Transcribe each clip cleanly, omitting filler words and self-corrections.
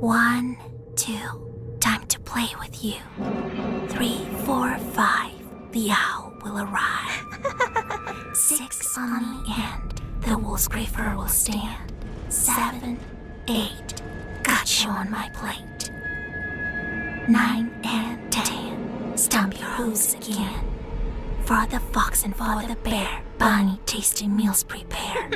1, 2, time to play with you. 3, 4, 5, the owl will arrive. 6 on the end, the wool scraper will stand. 7, 8, got you on my plate. 9 and 10, stomp your hooves again. For the fox and for the bear, bunny tasty meals prepare.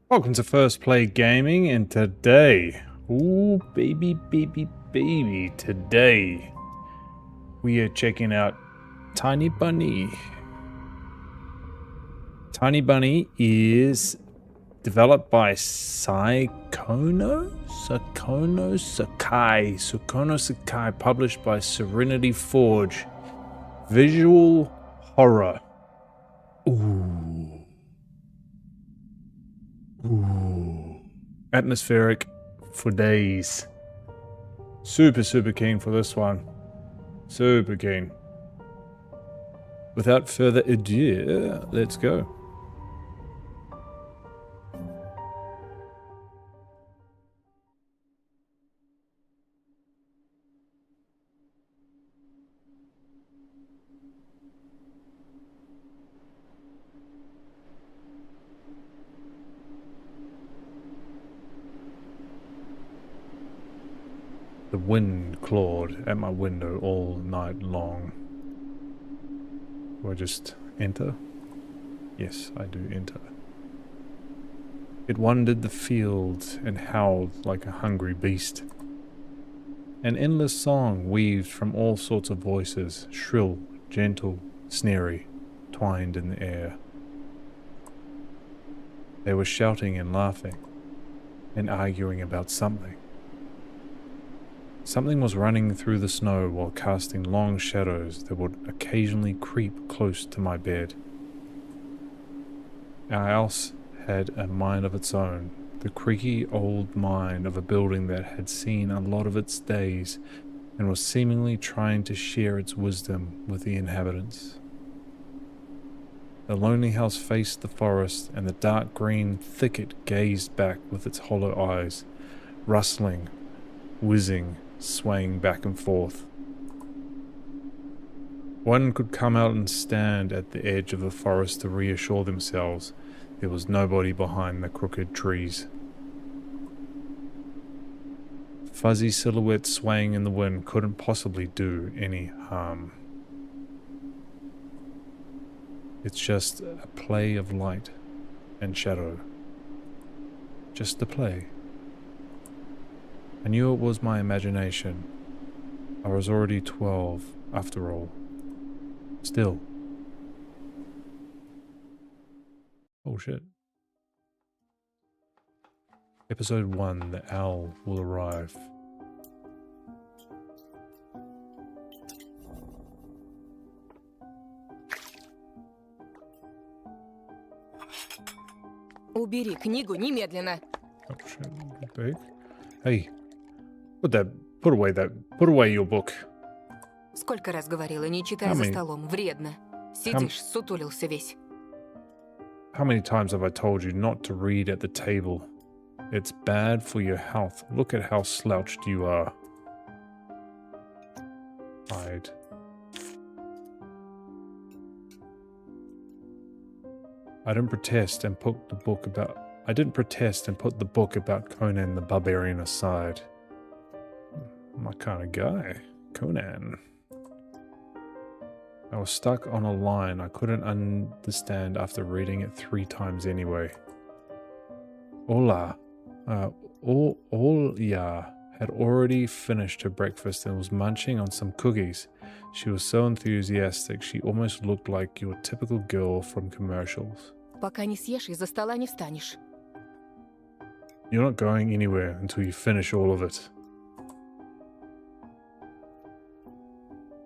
Welcome to First Play Gaming, and today, ooh baby, today we are checking out Tiny Bunny. Tiny Bunny is developed by Sukono Sakai, published by Serenity Forge. Visual horror. Ooh. Atmospheric for days. Super keen for this one. Super keen. Without further ado, let's go. The wind clawed at my window all night long. Do I just enter? Yes, I do enter. It wandered the fields and howled like a hungry beast. An endless song weaved from all sorts of voices, shrill, gentle, snary, twined in the air. They were shouting and laughing, and arguing about something. Something was running through the snow while casting long shadows that would occasionally creep close to my bed. Our house had a mind of its own, the creaky old mind of a building that had seen a lot of its days and was seemingly trying to share its wisdom with the inhabitants. The lonely house faced the forest, and the dark green thicket gazed back with its hollow eyes, rustling, whizzing, swaying back and forth. One could come out and stand at the edge of the forest to reassure themselves there was nobody behind the crooked trees. Fuzzy silhouettes swaying in the wind couldn't possibly do any harm. It's just a play of light and shadow. Just a play. I knew it was my imagination. I was already 12, after all. Still. Oh shit. Episode 1, The Owl Will Arrive. Убери книгу немедленно. Oh shit, big. Hey, put away your book. Сколько раз говорила, не читай за столом, вредно. Сидишь, сутулился весь. How many times have I told you not to read at the table? It's bad for your health. Look at how slouched you are. Hide. I didn't protest and put the book about Conan the Barbarian aside. My kind of guy, Conan. I was stuck on a line I couldn't understand after reading it 3 times anyway. Olya had already finished her breakfast and was munching on some cookies. She was so enthusiastic, she almost looked like your typical girl from commercials. Пока не съешь, из-за стола не встанешь. You're not going anywhere until you finish all of it.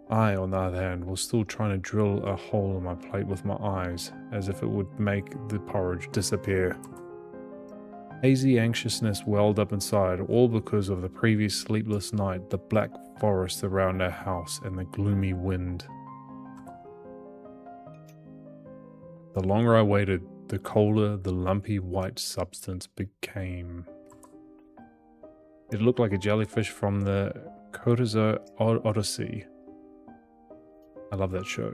I, on the other hand, was still trying to drill a hole in my plate with my eyes, as if it would make the porridge disappear. Hazy anxiousness welled up inside, all because of the previous sleepless night, the black forest around our house, and the gloomy wind. The longer I waited, the colder the lumpy white substance became. It looked like a jellyfish from the Kotozo Odyssey. I love that show.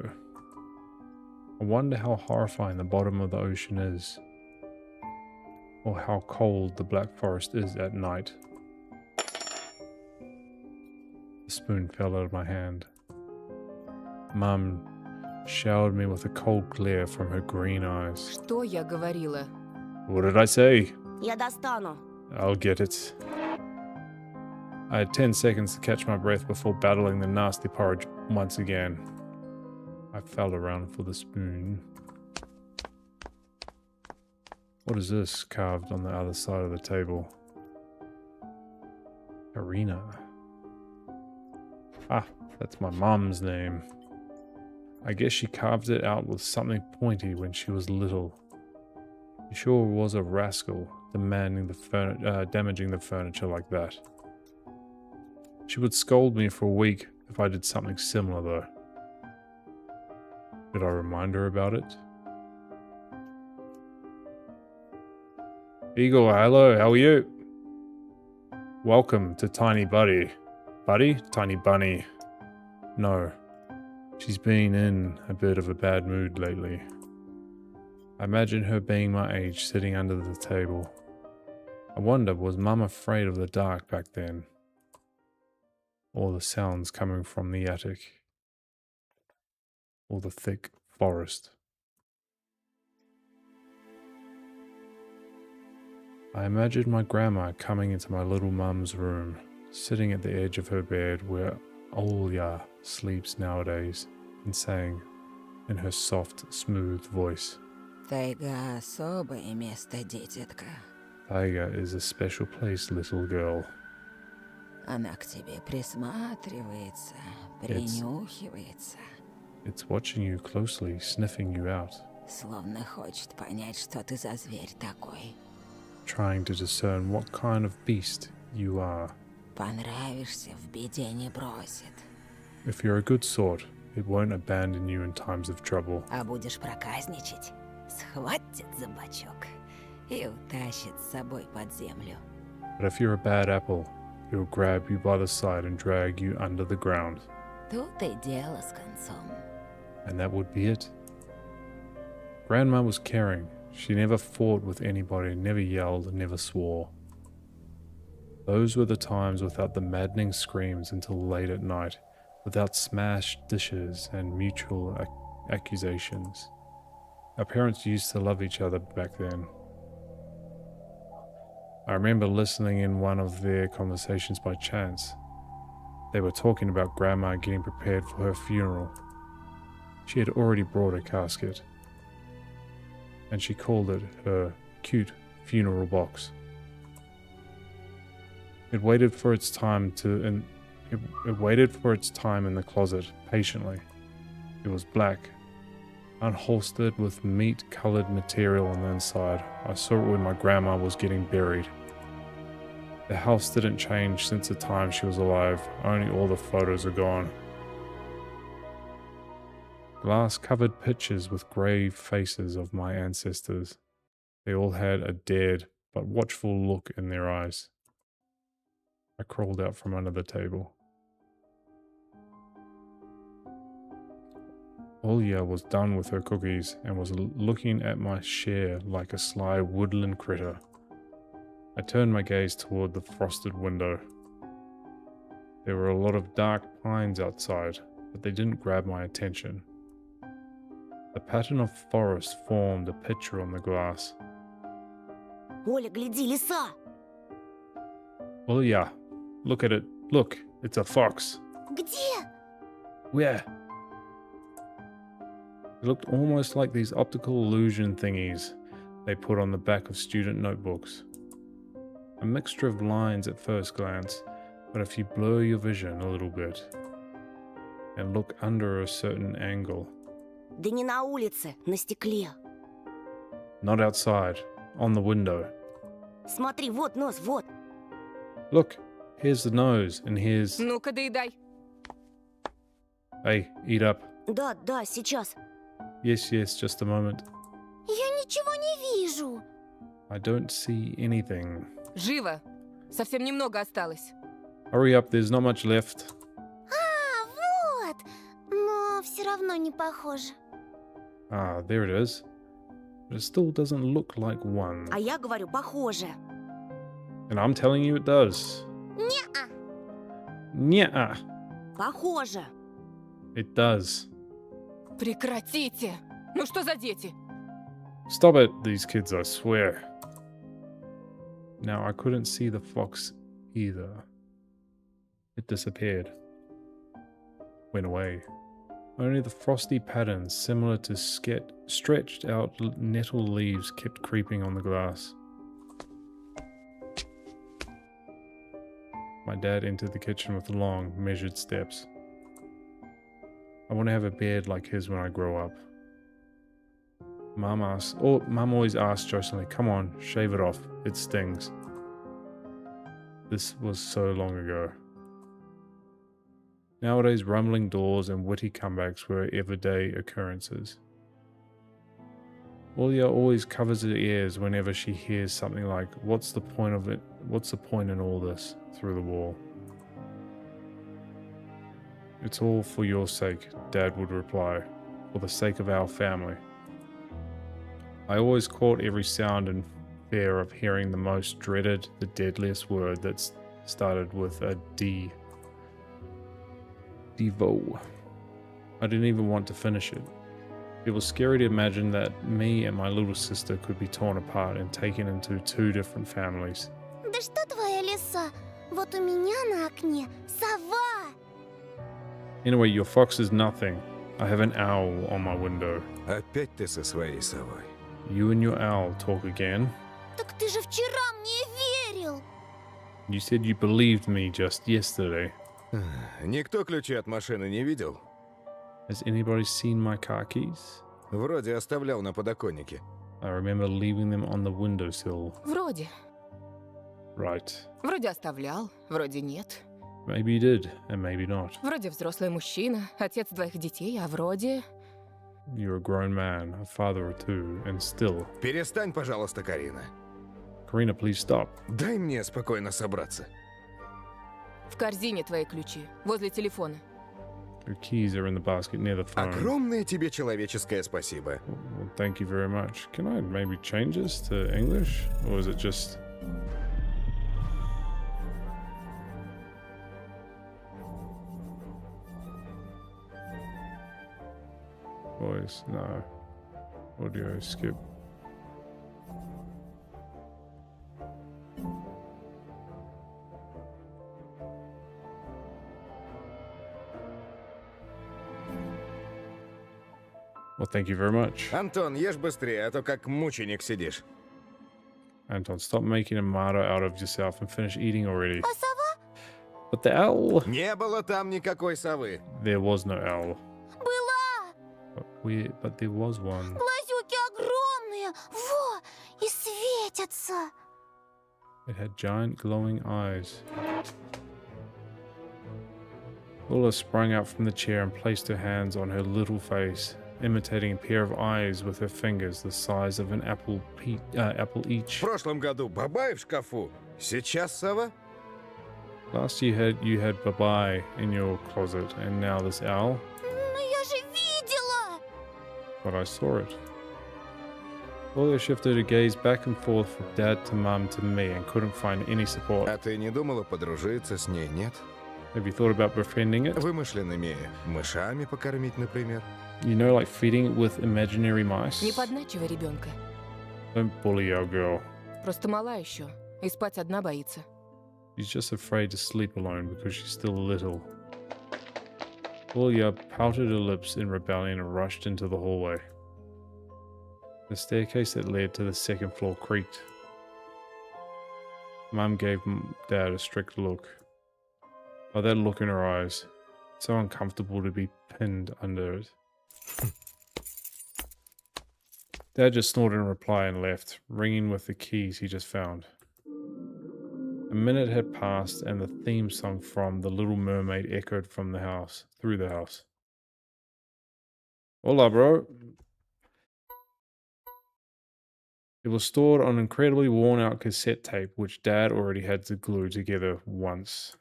I wonder how horrifying the bottom of the ocean is, or how cold the Black Forest is at night. The spoon fell out of my hand. Mum showered me with a cold glare from her green eyes. Что я говорила? What did I say? Я достану. I'll get it. I had 10 seconds to catch my breath before battling the nasty porridge once again. I felt around for the spoon. What is this carved on the other side of the table? Karina. Ah, that's my mom's name. I guess she carved it out with something pointy when she was little. She sure was a rascal, damaging the furniture like that. She would scold me for a week if I did something similar though. Did I remind her about it? Eagle, hello, how are you? Welcome to Tiny Buddy. Buddy? Tiny Bunny. No. She's been in a bit of a bad mood lately. I imagine her being my age, sitting under the table. I wonder, was Mum afraid of the dark back then? or the sounds coming from the attic, or the thick forest. I imagined my grandma coming into my little mum's room, sitting at the edge of her bed where Olya sleeps nowadays, and saying in her soft, smooth voice, Тайга особое место, дитятка. Taiga is a special place, little girl. Она к тебе присматривается, принюхивается. It's watching you closely, sniffing you out, Словно хочет понять, что ты за зверь такой. trying to discern what kind of beast you are. Понравишься, в беде не бросит. If you're a good sort, it won't abandon you in times of trouble. А будешь проказничать, схватит за бочок и утащит с собой под землю. But if you're a bad apple, it'll grab you by the side and drag you under the ground. Тут и дело с концом. And that would be it. Grandma was caring. She never fought with anybody, never yelled, never swore. Those were the times without the maddening screams until late at night, without smashed dishes and mutual accusations. Our parents used to love each other back then. I remember listening in one of their conversations by chance. They were talking about Grandma getting prepared for her funeral. She had already brought a casket, and she called it her cute funeral box. It waited for its time it waited for its time in the closet patiently. It was black, unholstered with meat-colored material on the inside. I saw it when my grandma was getting buried. The house didn't change since the time she was alive, only all the photos are gone. Glass-covered pictures with grave faces of my ancestors. They all had a dead but watchful look in their eyes. I crawled out from under the table. Olya was done with her cookies and was looking at my share like a sly woodland critter. I turned my gaze toward the frosted window. There were a lot of dark pines outside, but they didn't grab my attention. The pattern of forest formed a picture on the glass. Оля, гляди, лиса! Olya, look at it. Look, it's a fox. Где? Where? It looked almost like these optical illusion thingies they put on the back of student notebooks. A mixture of lines at first glance, but if you blur your vision a little bit and look under a certain angle. Да не на улице, на стекле. Not outside, on the window. Смотри, вот нос, вот. Look, here's the nose, and here's... Ну-ка, доедай. Hey, eat up. Да, да, сейчас. Yes, just a moment. Я ничего не вижу. I don't see anything. Живо. Совсем немного осталось. Hurry up, there's not much left. А, вот. Но все равно не похоже. Ah, there it is. But it still doesn't look like one. А я говорю, похоже. And I'm telling you it does. Не-а. Nya. Похоже. It does. Прекратите. Ну что за дети? Stop it, these kids, I swear. Now, I couldn't see the fox either. It disappeared. Went away. Only the frosty patterns, similar to stretched out nettle leaves, kept creeping on the glass. My dad entered the kitchen with long, measured steps. I want to have a beard like his when I grow up. Mum always asked jokingly, "Come on, shave it off. It stings." This was so long ago. Nowadays, rumbling doors and witty comebacks were everyday occurrences. Olya always covers her ears whenever she hears something like, "What's the point of it? What's the point in all this?" through the wall. "It's all for your sake," Dad would reply, "for the sake of our family." I always caught every sound in fear of hearing the most dreaded, the deadliest word that started with a D. Devo. I didn't even want to finish it. It was scary to imagine that me and my little sister could be torn apart and taken into two different families. Да что твоя лиса? Вот у меня на окне сова. Anyway, your fox is nothing. I have an owl on my window. Опять ты со своей совой. You and your owl talk again. Так ты же вчера мне верил. You said you believed me just yesterday. Никто ключи от машины не видел? Has anybody seen my car keys? Вроде оставлял на подоконнике. I remember leaving them on the windowsill. Вроде. Right. Вроде оставлял, вроде нет. Maybe you did, and maybe not. Вроде взрослый мужчина, отец двоих детей, а вроде... You're a grown man, a father of two, and still. Перестань, пожалуйста, Карина. Karina, please stop. Дай мне спокойно собраться. В корзине твои ключи, возле телефона. Your keys are in the basket near the phone. Огромное тебе человеческое спасибо. Well, thank you very much. Can I maybe change this to English? Or is it just... Voice, no. Audio, skip. Well, thank you very much. Антон, ешь быстрее, а то как мученик сидишь. Anton, stop making a martyr out of yourself and finish eating already. А сова? But the owl... Не было там никакой совы. There was no owl. Была. But there was one. Глазюки огромные. Во, и светятся. It had giant glowing eyes. Lola sprang up from the chair and placed her hands on her little face, imitating a pair of eyes with her fingers the size of an apple each. В прошлом году бабай в шкафу. Сейчас сова? Last year you had Babai in your closet, and now this owl. Но я же видела. But I saw it. Lola shifted her gaze back and forth from Dad to Mum to me and couldn't find any support. А ты не думала подружиться с ней, нет? Have you thought about befriending it? Вымышленными мышами покормить, например. You know, like feeding it with imaginary mice? Не подначивай ребенка. Don't bully our girl. Просто мала еще, и спать одна боится. She's just afraid to sleep alone because she's still little. Julia pouted her lips in rebellion and rushed into the hallway. The staircase that led to the second floor creaked. Mum gave Dad a strict look. Oh, that look in her eyes. So uncomfortable to be pinned under it. Dad just snorted in reply and left, ringing with the keys he just found. A minute had passed and the theme song from The Little Mermaid echoed from the house, through the house. Hola, bro. It was stored on incredibly worn out cassette tape, which Dad already had to glue together once.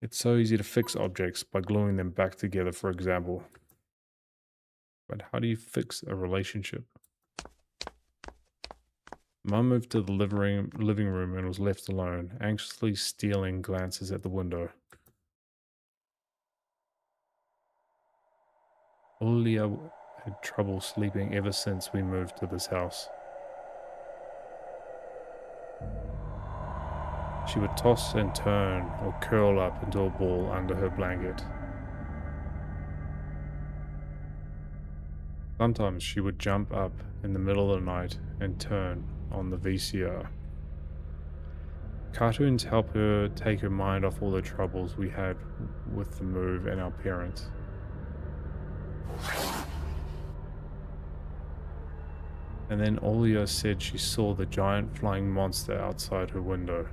It's so easy to fix objects by gluing them back together, for example. But how do you fix a relationship? Mum moved to the living room and was left alone, anxiously stealing glances at the window. Olia had trouble sleeping ever since we moved to this house. She would toss and turn or curl up into a ball under her blanket. Sometimes she would jump up in the middle of the night and turn on the VCR. Cartoons help her take her mind off all the troubles we had with the move and our parents. And then Olia said she saw the giant flying monster outside her window.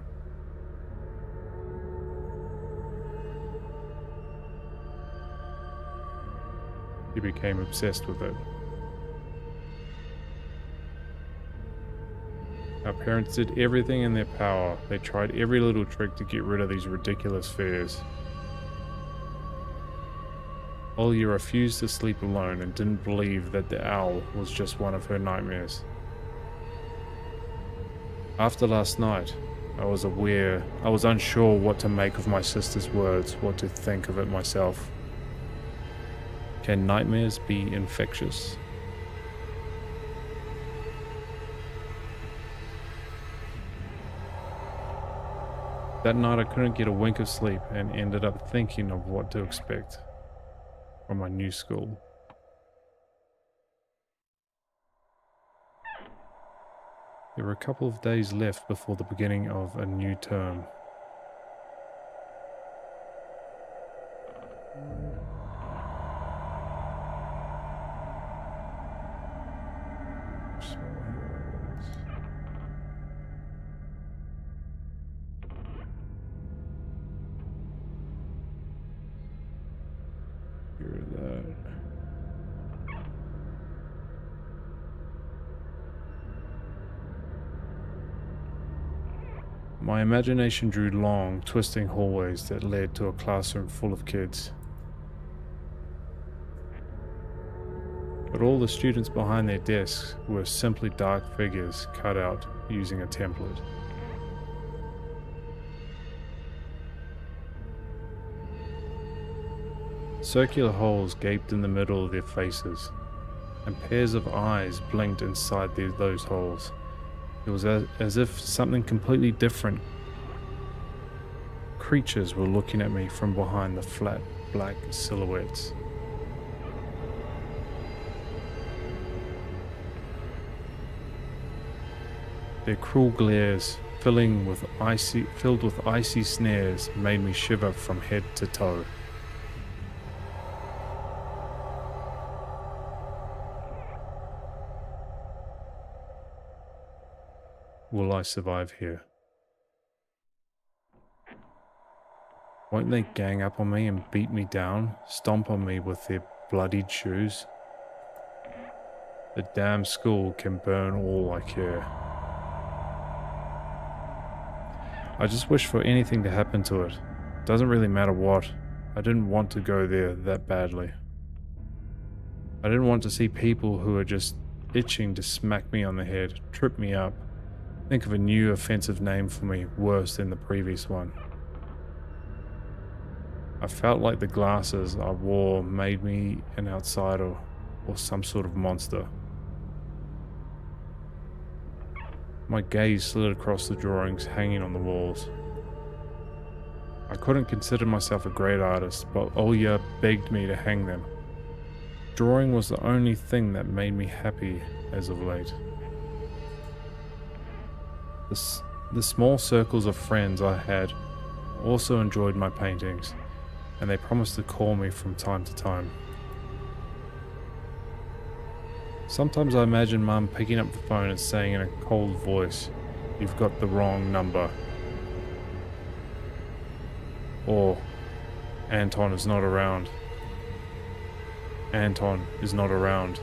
She became obsessed with it. Our parents did everything in their power. They tried every little trick to get rid of these ridiculous fears. Olia refused to sleep alone and didn't believe that the owl was just one of her nightmares. After last night, I was aware. I was unsure what to make of my sister's words, what to think of it myself. Can nightmares be infectious? That night I couldn't get a wink of sleep and ended up thinking of what to expect from my new school. There were a couple of days left before the beginning of a new term. Hear that. My imagination drew long, twisting hallways that led to a classroom full of kids. But all the students behind their desks were simply dark figures cut out using a template. Circular holes gaped in the middle of their faces, and pairs of eyes blinked inside those holes. It was as if something completely different. Creatures were looking at me from behind the flat, black silhouettes. Their cruel glares, filled with icy snares, made me shiver from head to toe. Will I survive here? Won't they gang up on me and beat me down, stomp on me with their bloodied shoes? The damn school can burn all I care. I just wish for anything to happen to it. Doesn't really matter what. I didn't want to go there that badly. I didn't want to see people who are just itching to smack me on the head, trip me up, think of a new offensive name for me worse than the previous one. I felt like the glasses I wore made me an outsider or some sort of monster. My gaze slid across the drawings hanging on the walls. I couldn't consider myself a great artist, but Olya begged me to hang them. Drawing was the only thing that made me happy as of late. The small circles of friends I had also enjoyed my paintings, and they promised to call me from time to time. Sometimes I imagine Mum picking up the phone and saying in a cold voice, "You've got the wrong number." Or, "Anton is not around. Anton is not around."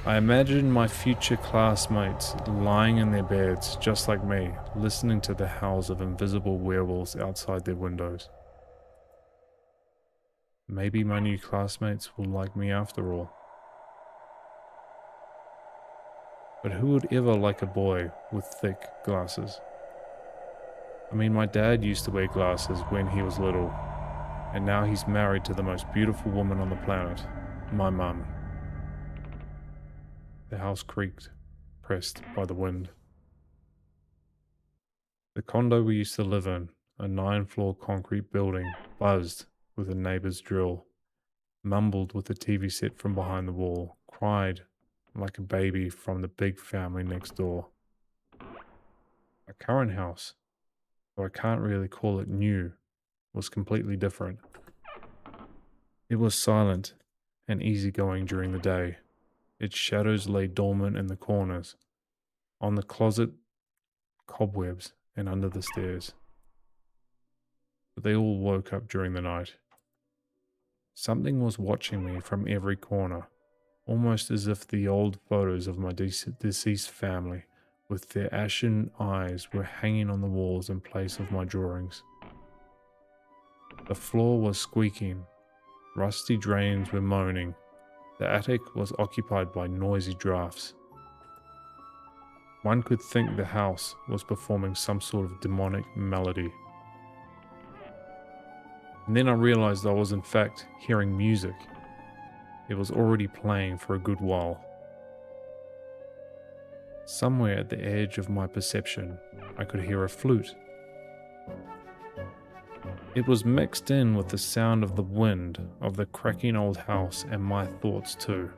I imagine my future classmates lying in their beds just like me, listening to the howls of invisible werewolves outside their windows. Maybe my new classmates will like me after all. But who would ever like a boy with thick glasses? I mean, my dad used to wear glasses when he was little, and now he's married to the most beautiful woman on the planet, my mum. The house creaked, pressed by the wind. The condo we used to live in, a 9-floor concrete building, buzzed with a neighbor's drill, mumbled with the TV set from behind the wall, cried like a baby from the big family next door. Our current house, though I can't really call it new, was completely different. It was silent and easygoing during the day. Its shadows lay dormant in the corners, on the closet cobwebs, and under the stairs. But they all woke up during the night. Something was watching me from every corner, almost as if the old photos of my deceased family with their ashen eyes were hanging on the walls in place of my drawings. The floor was squeaking, rusty drains were moaning. The attic was occupied by noisy drafts. One could think the house was performing some sort of demonic melody. And then I realized I was in fact hearing music. It was already playing for a good while. Somewhere at the edge of my perception, I could hear a flute. It was mixed in with the sound of the wind, of the cracking old house, and my thoughts too.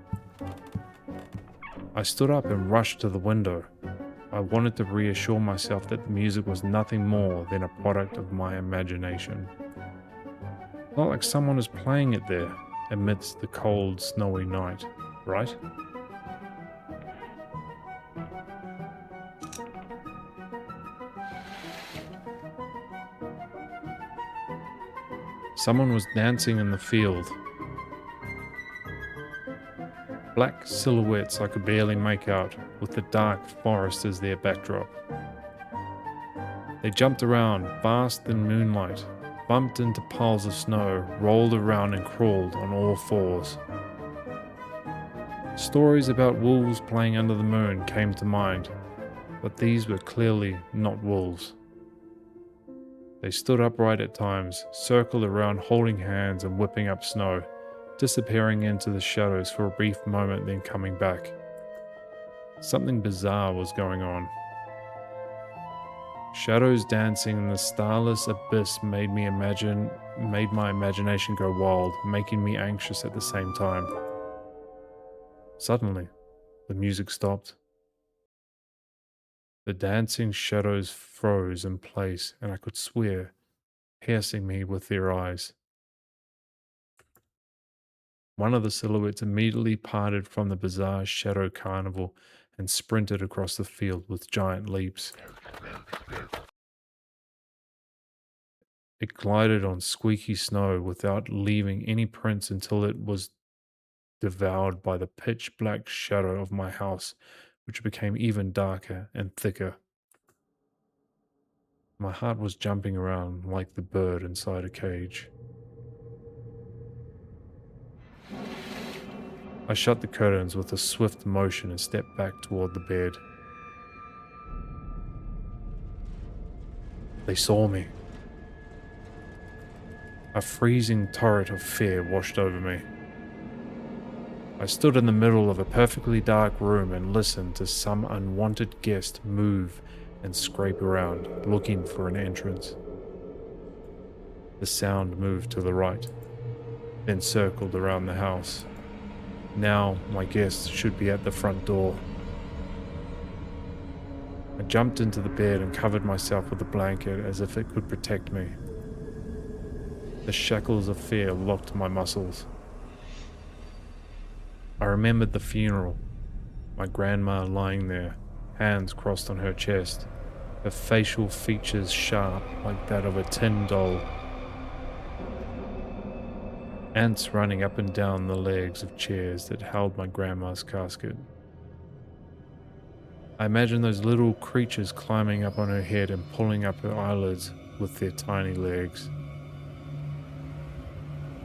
I stood up and rushed to the window. I wanted to reassure myself that the music was nothing more than a product of my imagination. Not like someone was playing it there amidst the cold, snowy night, right? Someone was dancing in the field. Black silhouettes I could barely make out, with the dark forest as their backdrop. They jumped around, basked in moonlight, bumped into piles of snow, rolled around and crawled on all fours. Stories about wolves playing under the moon came to mind, but these were clearly not wolves. They stood upright at times, circled around holding hands and whipping up snow, disappearing into the shadows for a brief moment then coming back. Something bizarre was going on. Shadows dancing in the starless abyss made my imagination go wild, making me anxious at the same time. Suddenly, the music stopped. The dancing shadows froze in place, and I could swear, piercing me with their eyes. One of the silhouettes immediately parted from the bizarre shadow carnival and sprinted across the field with giant leaps. It glided on squeaky snow without leaving any prints until it was devoured by the pitch black shadow of my house, which became even darker and thicker. My heart was jumping around like the bird inside a cage. I shut the curtains with a swift motion and stepped back toward the bed. They saw me. A freezing torrent of fear washed over me. I stood in the middle of a perfectly dark room and listened to some unwanted guest move and scrape around, looking for an entrance. The sound moved to the right, then circled around the house. Now my guest should be at the front door. I jumped into the bed and covered myself with a blanket as if it could protect me. The shackles of fear locked my muscles. I remembered the funeral, my grandma lying there, hands crossed on her chest, her facial features sharp like that of a tin doll. Ants running up and down the legs of chairs that held my grandma's casket. I imagined those little creatures climbing up on her head and pulling up her eyelids with their tiny legs.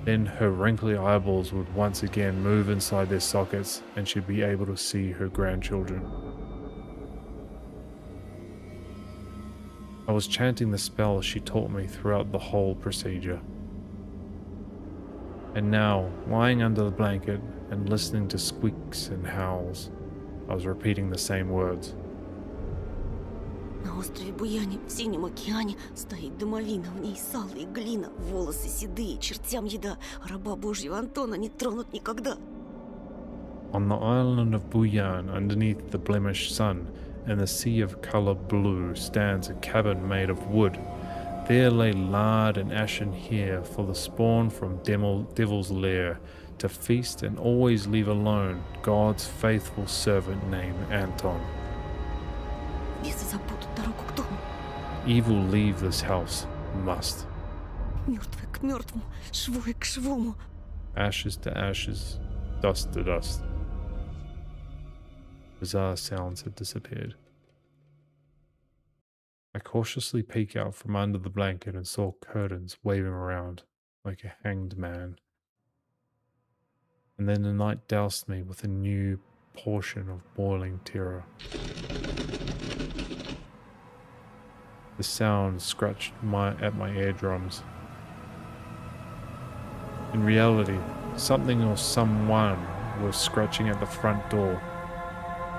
Then her wrinkly eyeballs would once again move inside their sockets and she'd be able to see her grandchildren. I was chanting the spell she taught me throughout the whole procedure. And now, lying under the blanket and listening to squeaks and howls, I was repeating the same words. На острове Буяне, в Синем океане, стоит домовина, в ней сало и глина, волосы седые, чертям еда, раба Божьего Антона не тронут никогда. On the island of Buyan, underneath the blemished sun, in the sea of colour blue, stands a cabin made of wood. There lay lard and ashen hair for the spawn from devil's lair, to feast and always leave alone God's faithful servant named Anton. Бесы забудут дорогу к дому. Evil leave this house, must. Мертвый к мертвому, живой к живому. Ashes to ashes, dust to dust. Bizarre sounds had disappeared. I cautiously peeked out from under the blanket and saw curtains waving around like a hanged man. And then the night doused me with a new portion of boiling terror. The sound scratched at my eardrums. In reality, something or someone was scratching at the front door,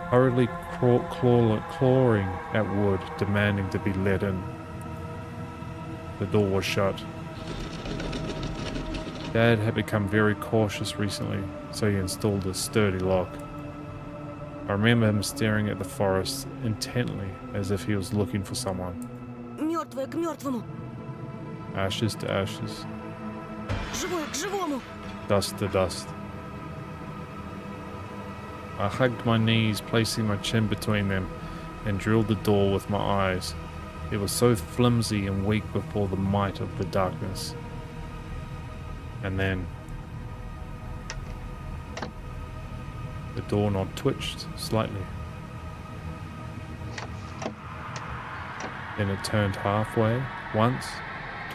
hurriedly clawing at wood, demanding to be let in. The door was shut. Dad had become very cautious recently, so he installed a sturdy lock. I remember him staring at the forest intently, as if he was looking for someone. Мертвое к мертвому. Ashes to ashes, Живое к живому. dust to dust. I hugged my knees, placing my chin between them, and drilled the door with my eyes. It was so flimsy and weak before the might of the darkness. And then the doorknob twitched slightly. Then it turned halfway, once,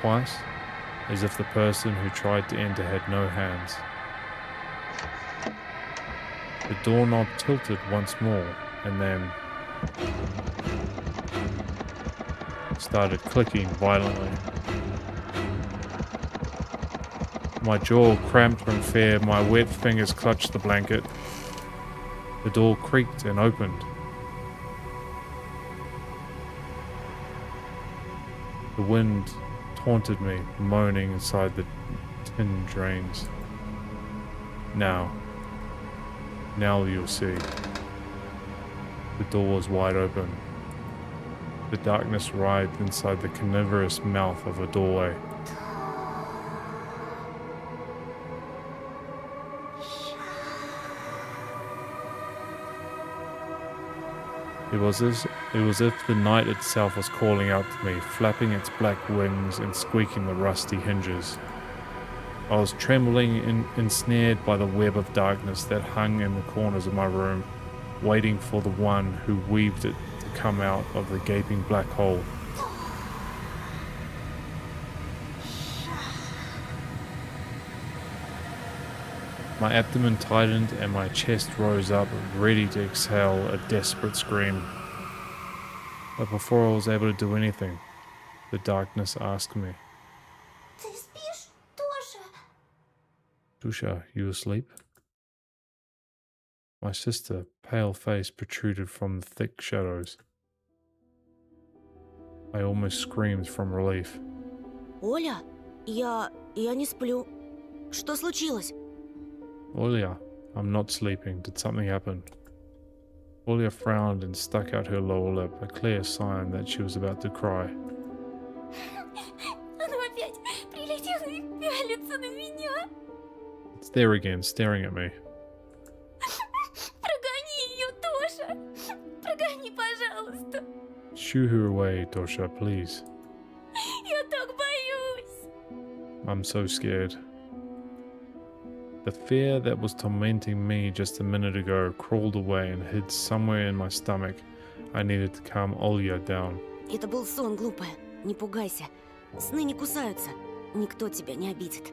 twice, as if the person who tried to enter had no hands. The doorknob tilted once more, and then started clicking violently. My jaw cramped from fear, my wet fingers clutched the blanket. The door creaked and opened. The wind taunted me, moaning inside the tin drains. Now you'll see. The door was wide open. The darkness writhed inside the carnivorous mouth of a doorway. It was as if the night itself was calling out to me, flapping its black wings and squeaking the rusty hinges. I was trembling, ensnared by the web of darkness that hung in the corners of my room, waiting for the one who weaved it to come out of the gaping black hole. My abdomen tightened and my chest rose up, ready to exhale a desperate scream. But before I was able to do anything, the darkness asked me, Ты спишь, Тоша? "Tusha, you asleep?" My sister, pale face protruded from the thick shadows. I almost screamed from relief. Оля, я не сплю. Что случилось? Olia, I'm not sleeping. Did something happen? Olia frowned and stuck out her lower lip, a clear sign that she was about to cry. Оно опять прилетело и пялится на меня. It's there again, staring at me. Прогони ее, Тоша. Прогони, пожалуйста. Shoo her away, Tosha, please. Я так боюсь. I'm so scared. The fear that was tormenting me just a minute ago crawled away and hid somewhere in my stomach. I needed to calm Olia down. Это был сон, глупая. Не пугайся. Сны не кусаются. Никто тебя не обидит.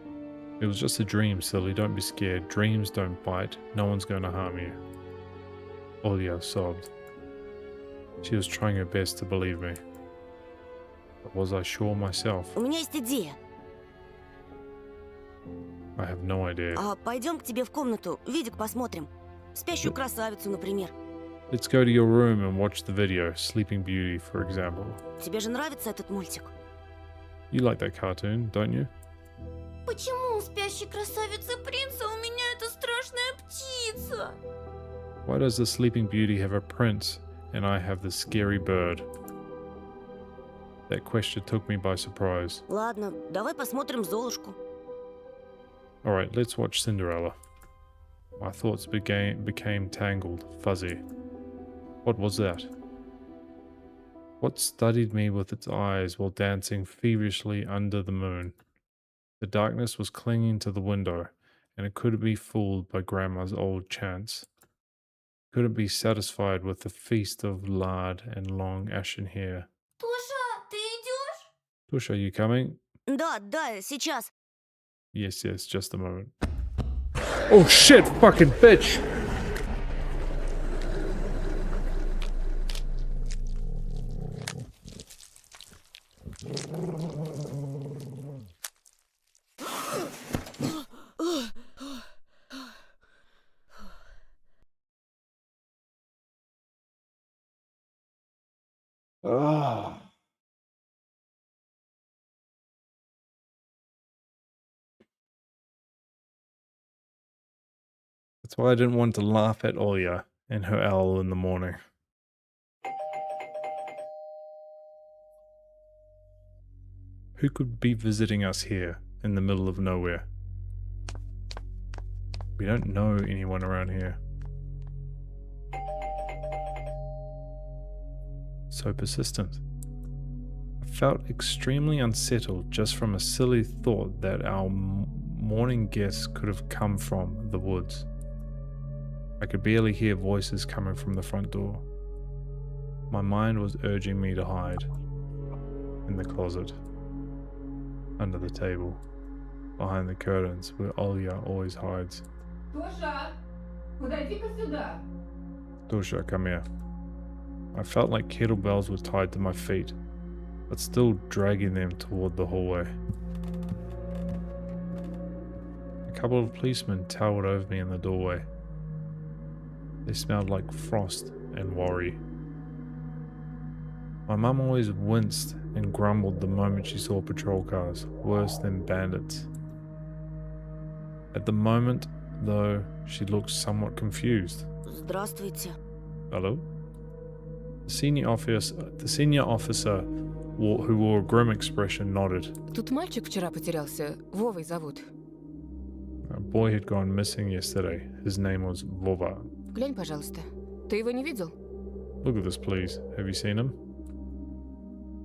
It was just a dream, silly. Don't be scared. Dreams don't bite. No one's going to harm you. Olia sobbed. She was trying her best to believe me. But was I sure myself? У меня есть идея. I have no idea. А пойдем к тебе в комнату, видик посмотрим. Спящую красавицу, например. Let's go to your room and watch the video, Sleeping Beauty, for example. Тебе же нравится этот мультик? You like that cartoon, don't you? Почему у спящей красавицы принца у меня эта страшная птица? Why does the Sleeping Beauty have a prince and I have the scary bird? That question took me by surprise. Ладно, давай посмотрим Золушку. Alright, let's watch Cinderella. My thoughts became tangled, fuzzy. What was that? What studied me with its eyes while dancing feverishly under the moon? The darkness was clinging to the window, and it couldn't be fooled by Grandma's old chants. Couldn't be satisfied with the feast of lard and long ashen hair. Тоша, ты идешь? Tush, are you coming? Да, сейчас. Yes, just a moment. Oh shit, fucking bitch! That's why I didn't want to laugh at Olya and her owl in the morning. Who could be visiting us here in the middle of nowhere? We don't know anyone around here. So persistent. I felt extremely unsettled just from a silly thought that our morning guests could have come from the woods. I could barely hear voices coming from the front door. My mind was urging me to hide in the closet, under the table, behind the curtains where Olya always hides. Tosha, подойди-ка сюда. Tosha, come here. I felt like kettlebells were tied to my feet, but still dragging them toward the hallway. A couple of policemen towered over me in the doorway. They smelled like frost and worry. My mum always winced and grumbled the moment she saw patrol cars, worse than bandits. At the moment, though, she looked somewhat confused. Здравствуйте. Hello? The senior officer who wore a grim expression nodded. Тут мальчик вчера потерялся. Вовой зовут. A boy had gone missing yesterday. His name was Vova. Глянь, пожалуйста. Ты его не видел? Look at this, please. Have you seen him?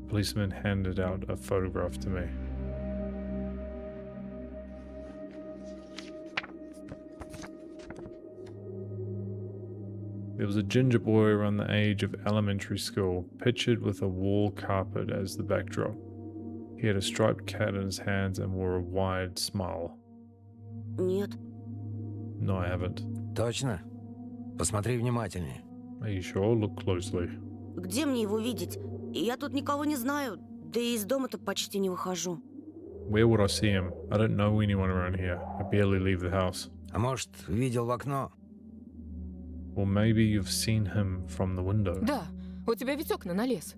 The policeman handed out a photograph to me. There was a ginger boy around the age of elementary school, pictured with a wall carpet as the backdrop. He had a striped cat in his hands and wore a wide smile. Нет. No, I haven't. Точно? Посмотри внимательнее. Are you sure? Look closely. Где мне его видеть? Я тут никого не знаю, да и из дома-то почти не выхожу. Where would I see him? I don't know anyone around here. I barely leave the house. А может, видел в окно? Or maybe you've seen him from the window. Да, у тебя ведь окна на лес.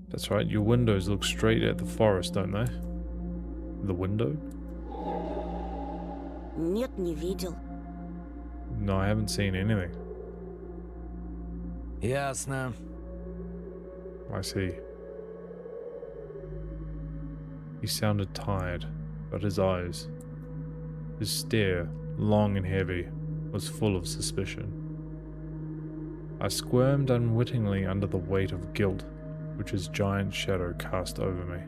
That's right, your windows look straight at the forest, don't they? The window? Нет, не видел. No, I haven't seen anything. Ясно. I see. He sounded tired, but his eyes, his stare, long and heavy, was full of suspicion. I squirmed unwittingly under the weight of guilt which his giant shadow cast over me.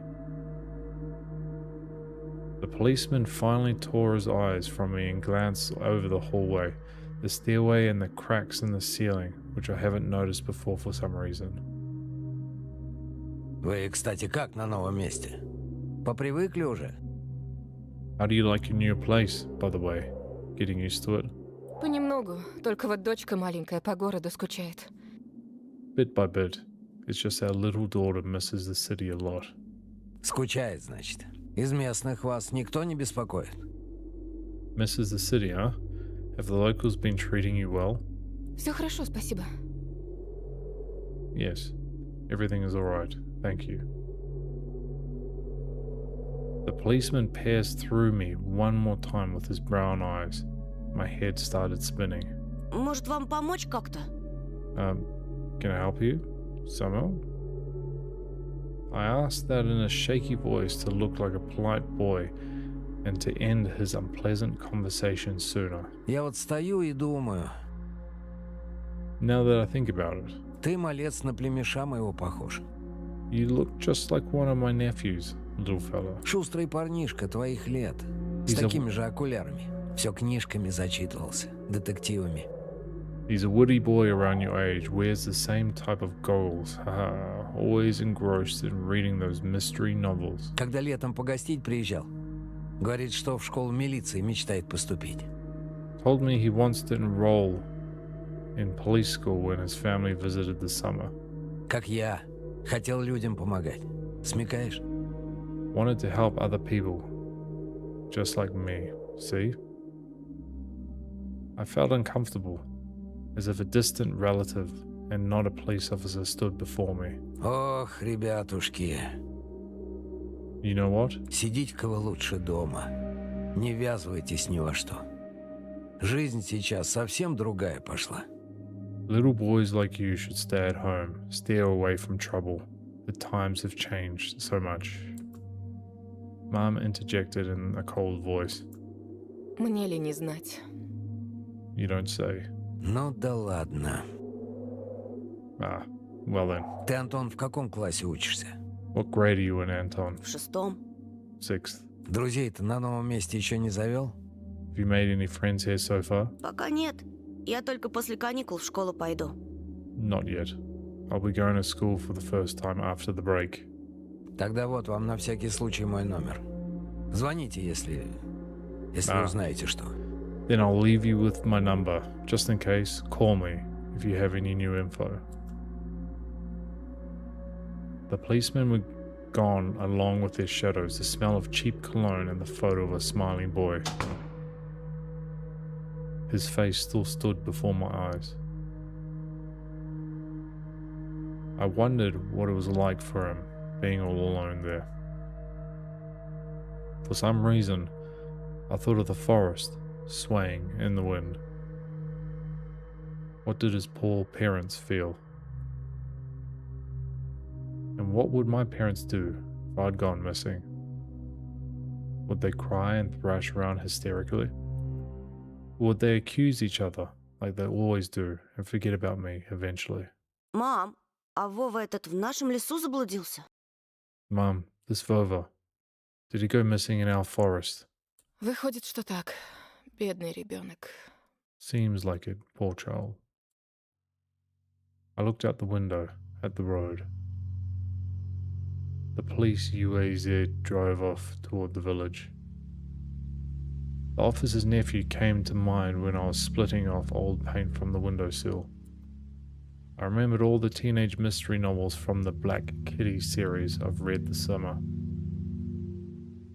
The policeman finally tore his eyes from me and glanced over the hallway, the stairway and the cracks in the ceiling, which I haven't noticed before for some reason. Вы, кстати, как на новом месте? Попривыкли уже? How do you like your new place, by the way? Getting used to it? Понемногу, только вот дочка маленькая по городу скучает. Bit by bit. It's just our little daughter misses the city a lot. Скучает, значит. Из местных вас никто не беспокоит? Misses the city, huh? Have the locals been treating you well? Все хорошо, спасибо. Yes. Everything is alright. Thank you. The policeman pierced through me one more time with his brown eyes. My head started spinning. Может, вам помочь как-то? Can I help you? Somehow? I asked that in a shaky voice to look like a polite boy and to end his unpleasant conversation sooner. Я вот стою и думаю, Now that I think about it, ты, малец, на племеша моего похож. you look just like one of my nephews, little fella. Шустрый парнишка твоих лет. С He's a- такими же окулярами. Все книжками зачитывался, детективами. He's a woody boy around your age, wears the same type of goggles, haha, always engrossed in reading those mystery novels. Когда летом погостить приезжал, говорит, что в школу милиции мечтает поступить. Told me he wants to enroll in police school when his family visited this summer. Как я. Хотел людям помогать. Смекаешь? Wanted to help other people, just like me, see? I felt uncomfortable, as if a distant relative and not a police officer stood before me. Ох, ребятушки, You know what? сидите-ка вы лучше дома. Не ввязывайтесь ни во что. Жизнь сейчас совсем другая пошла. Little boys like you should stay at home, steer away from trouble. The times have changed so much. Mom interjected in a cold voice. Мне ли не знать? You don't say. Ну да ладно. Ah, well then. Ты, Антон, в каком классе учишься? What grade are you in, Anton? В 6-м. 6th. Друзей-то на новом месте еще не завел? Have you made any friends here so far? Пока нет. Я только после каникул в школу пойду. Not yet. I'll be going to school for the first time after the break. Тогда вот вам на всякий случай мой номер. Звоните, если А. узнаете что. Then I'll leave you with my number. Just in case, call me if you have any new info. The policemen were gone along with their shadows, the smell of cheap cologne and the photo of a smiling boy. His face still stood before my eyes. I wondered what it was like for him, being all alone there. For some reason, I thought of the forest, swaying in the wind. What did his poor parents feel? And what would my parents do if I'd gone missing? Would they cry and thrash around hysterically? Or would they accuse each other like they always do and forget about me eventually? Мам, а Вова этот в нашем лесу заблудился? Mum, this Vova, did he go missing in our forest? Выходит, что так. Бедный ребенок. Seems like it, poor child. I looked out the window at the road. The police UAZ drove off toward the village. The officer's nephew came to mind when I was splitting off old paint from the windowsill. I remembered all the teenage mystery novels from the Black Kitty series I've read this summer.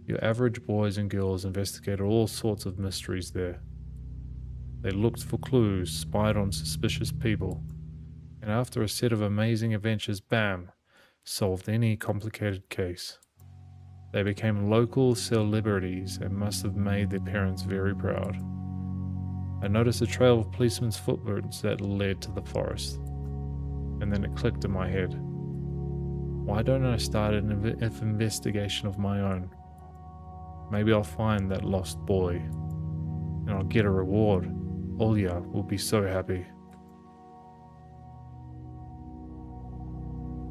Your average boys and girls investigated all sorts of mysteries there. They looked for clues, spied on suspicious people, and after a set of amazing adventures, bam, solved any complicated case. They became local celebrities and must have made their parents very proud. I noticed a trail of policemen's footprints that led to the forest, and then it clicked in my head. Why don't I start an investigation of my own? Maybe I'll find that lost boy, and I'll get a reward. Olya will be so happy.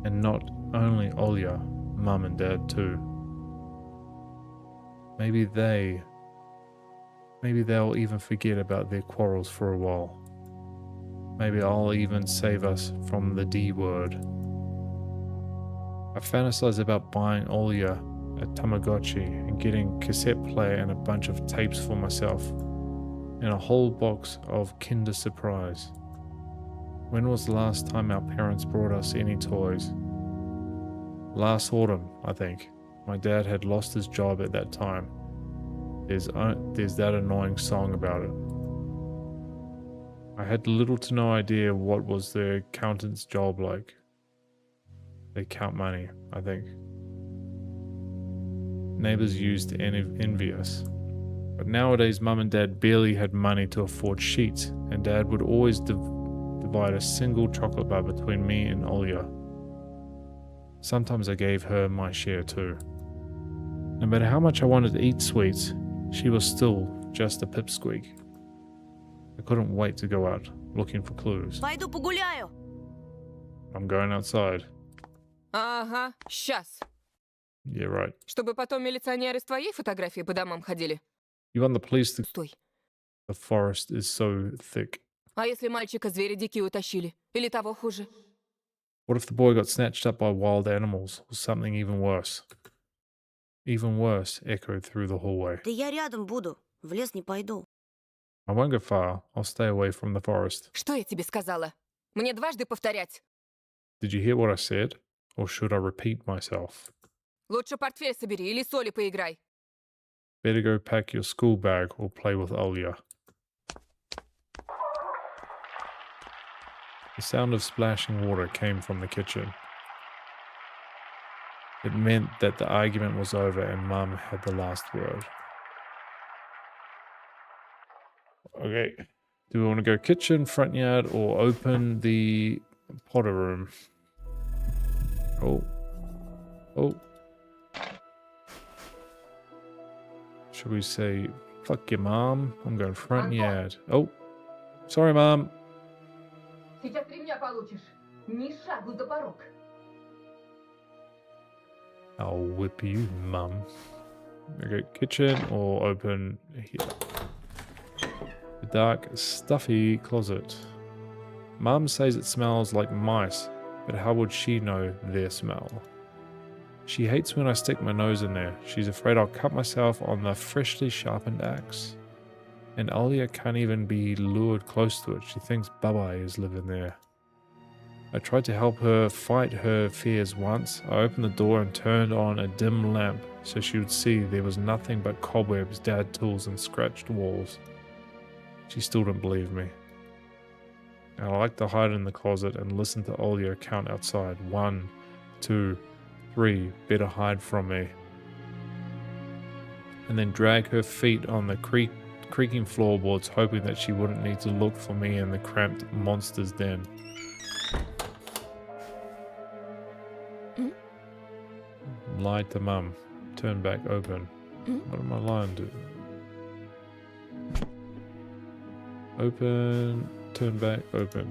And not only Olya, Mum and Dad too. Maybe they'll even forget about their quarrels for a while. Maybe I'll even save us from the D word. I fantasize about buying Olya a Tamagotchi and getting cassette player and a bunch of tapes for myself, and a whole box of Kinder Surprise. When was the last time our parents brought us any toys? Last autumn, I think. My dad had lost his job at that time. There's that annoying song about it. I had little to no idea what was the accountant's job like. They count money, I think. Neighbors used to envy us. But nowadays, Mum and Dad barely had money to afford sheets, and Dad would always divide a single chocolate bar between me and Olya. Sometimes I gave her my share too. No matter how much I wanted to eat sweets, she was still just a pipsqueak. I couldn't wait to go out looking for clues. Пойду погуляю. I'm going outside. Ага, сейчас. Yeah, right. Чтобы потом милиционеры с твоей фотографией по домам ходили. You want the police to... Стой. The forest is so thick. А если мальчика звери дикие утащили? Или того хуже? What if the boy got snatched up by wild animals or something even worse? Even worse echoed through the hallway. Да я рядом буду. В лес не пойду. I won't go far. I'll stay away from the forest. Что я тебе сказала? Мне дважды повторять. Did you hear what I said? Or should I repeat myself? Лучше портфель собери или соли поиграй. Better go pack your school bag or play with Olya. The sound of splashing water came from the kitchen. It meant that the argument was over and Mum had the last word. Okay. Do we want to go kitchen, front yard, or open the Potter room? Oh. Oh. Should we say, fuck your mom? I'm going front yard. Oh. Sorry, mom. Сейчас ремня получишь. Ни шагу за порог. I'll whip you, mum. Okay, kitchen or open here. The dark, stuffy closet. Mum says it smells like mice, but how would she know their smell? She hates when I stick my nose in there. She's afraid I'll cut myself on the freshly sharpened axe. And Alia can't even be lured close to it. She thinks Baba is living there. I tried to help her fight her fears once. I opened the door and turned on a dim lamp so she would see there was nothing but cobwebs, dad tools, and scratched walls. She still didn't believe me. I like to hide in the closet and listen to Olia count outside. 1, 2, 3, better hide from me. And then drag her feet on the creaking floorboards, hoping that she wouldn't need to look for me in the cramped monster's den. Lied to mum. Turn back open. What am I lying to? Open. Turn back open.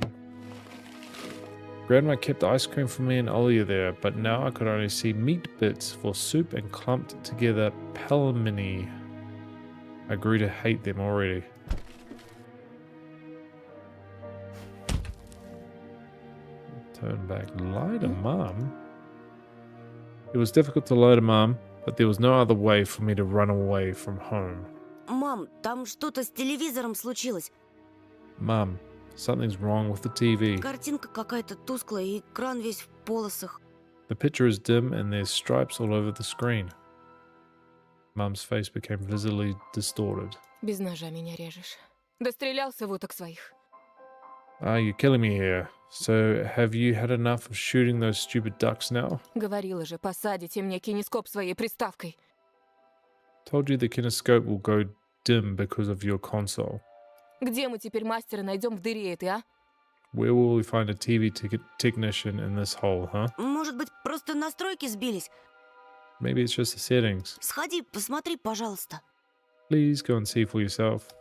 Grandma kept ice cream for me and Olia there, but now I could only see meat bits for soup and clumped together pelmeni. I grew to hate them already. Turn back. Lie to mum? It was difficult to lie to mum, but there was no other way for me to run away from home. Мам, там что-то с телевизором случилось. Mum, something's wrong with the TV. Картинка какая-то тусклая, и экран весь в полосах. The picture is dim and there's stripes all over the screen. Mum's face became visibly distorted. Без ножа меня режешь. Дострелялся в уток своих. Ah, you're killing me here. So, have you had enough of shooting those stupid ducks now? Говорила же, посадите мне кинескоп своей приставкой. Told you the kinescope will go dim because of your console. Где мы теперь мастера найдем в дыре этой, а? Where will we find a TV technician in this hole, huh? Может быть, просто настройки сбились? Maybe it's just the settings. Сходи, посмотри, пожалуйста. Please go and see for yourself.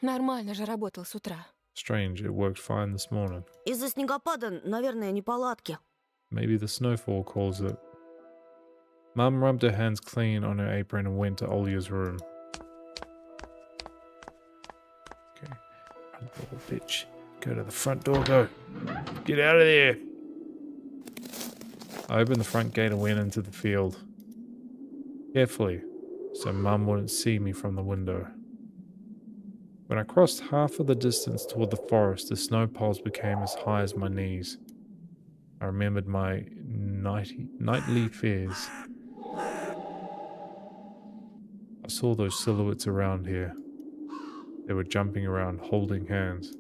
Нормально же работал с утра. Strange, it worked fine this morning. Из-за снегопада, наверное, неполадки. Maybe the snowfall caused it. Mum rubbed her hands clean on her apron and went to Olia's room. Okay, front door, bitch. Go to the front door, go. Get out of there. I opened the front gate and went into the field. Carefully, so Mum wouldn't see me from the window. When I crossed half of the distance toward the forest, the snow piles became as high as my knees. I remembered my nightly fears. I saw those silhouettes around here. They were jumping around, holding hands.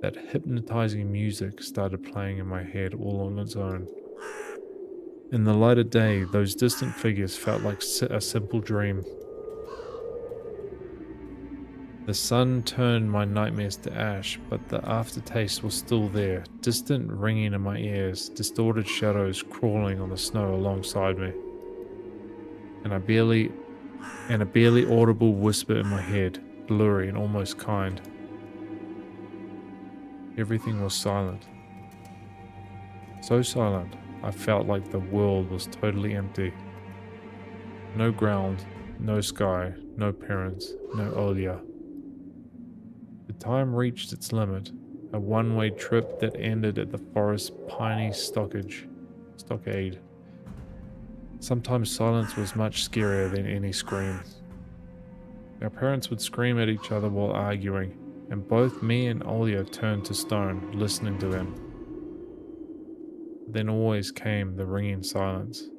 That hypnotizing music started playing in my head all on its own. In the light of day, those distant figures felt like a simple dream. The sun turned my nightmares to ash, but the aftertaste was still there, distant ringing in my ears, distorted shadows crawling on the snow alongside me. And a barely audible whisper in my head, blurry and almost kind. Everything was silent. So silent, I felt like the world was totally empty. No ground, no sky, no parents, no Olia. The time reached its limit, a one-way trip that ended at the forest's piney stockade. Sometimes silence was much scarier than any scream. Our parents would scream at each other while arguing, and both me and Olia turned to stone, listening to them. Then always came the ringing silence.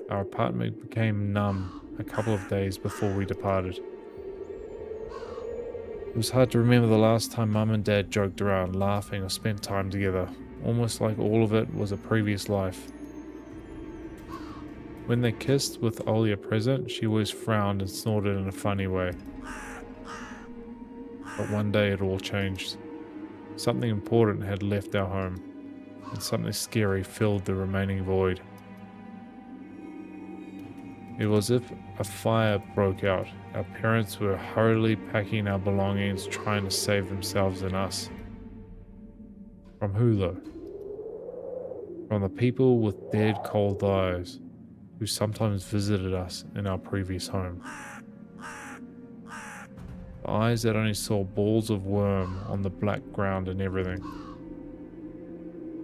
Our apartment became numb a couple of days before we departed. It was hard to remember the last time Mum and Dad joked around, laughing, or spent time together, almost like all of it was a previous life. When they kissed with Olia present, she always frowned and snorted in a funny way. But one day it all changed. Something important had left our home, and something scary filled the remaining void. It was as if a fire broke out. Our parents were hurriedly packing our belongings, trying to save themselves and us. From who, though? From the people with dead cold eyes who sometimes visited us in our previous home. The eyes that only saw balls of worm on the black ground and everything.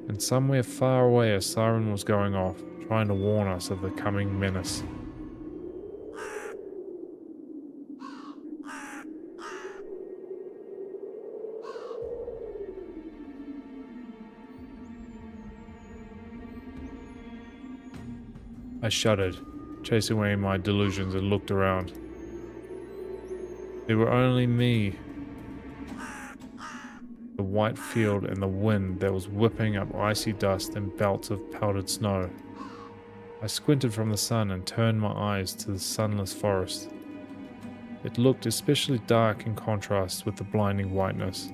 And somewhere far away a siren was going off, trying to warn us of the coming menace. I shuddered, chasing away my delusions, and looked around. There were only me, the white field, and the wind that was whipping up icy dust and belts of powdered snow. I squinted from the sun and turned my eyes to the sunless forest. It looked especially dark in contrast with the blinding whiteness.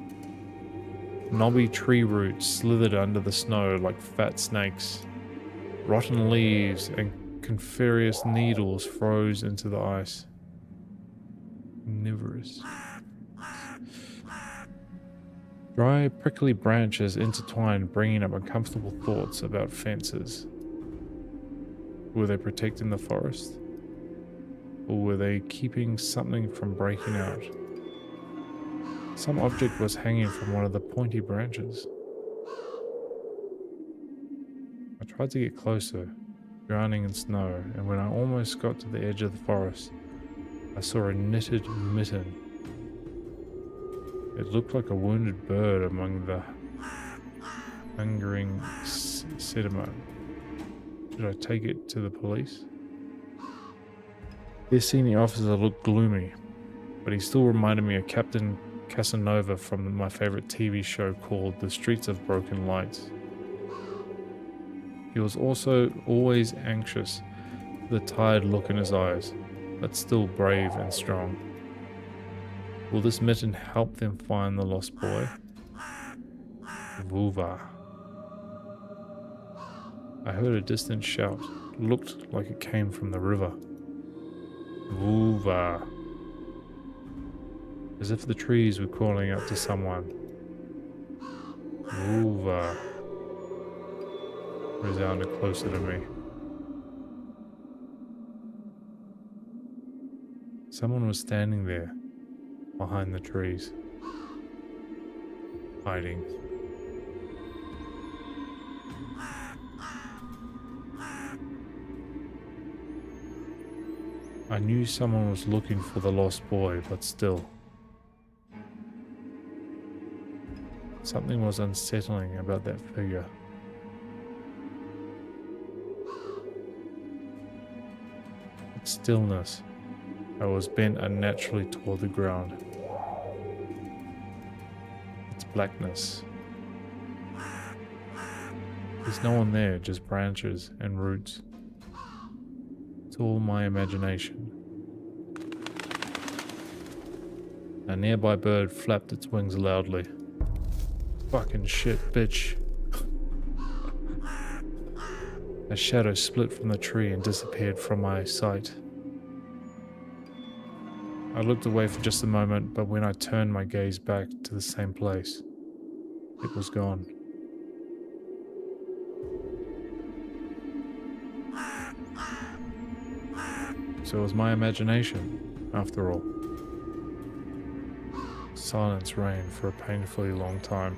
Knobby tree roots slithered under the snow like fat snakes. Rotten leaves and coniferous needles froze into the ice. Omnivorous. Dry, prickly branches intertwined, bringing up uncomfortable thoughts about fences. Were they protecting the forest? Or were they keeping something from breaking out? Some object was hanging from one of the pointy branches. I tried to get closer, drowning in snow, and when I almost got to the edge of the forest, I saw a knitted mitten. It looked like a wounded bird among the hungering sediment. Should I take it to the police? Their senior officer looked gloomy, but he still reminded me of Captain Casanova from my favorite TV show called The Streets of Broken Lights. He was also always anxious, with a tired look in his eyes, but still brave and strong. Will this mitten help them find the lost boy? Vuva. I heard a distant shout. It looked like it came from the river. Vuva. As if the trees were calling out to someone. Vuva. Resounded closer to me. Someone was standing there, behind the trees, hiding. I knew someone was looking for the lost boy, but still. Something was unsettling about that figure. Its stillness. I was bent unnaturally toward the ground. Its blackness. There's no one there, just branches and roots. It's all my imagination. A nearby bird flapped its wings loudly. Fucking shit, bitch. A shadow split from the tree and disappeared from my sight. I looked away for just a moment, but when I turned my gaze back to the same place, it was gone. So it was my imagination, after all. Silence reigned for a painfully long time.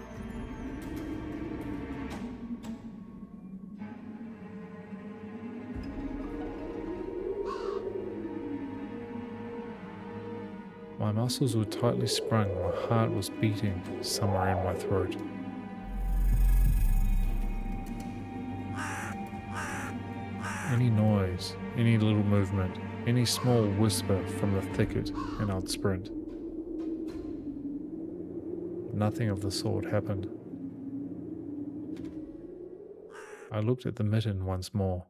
My muscles were tightly sprung, my heart was beating somewhere in my throat. Any noise, any little movement, any small whisper from the thicket, and I'd sprint. Nothing of the sort happened. I looked at the mitten once more.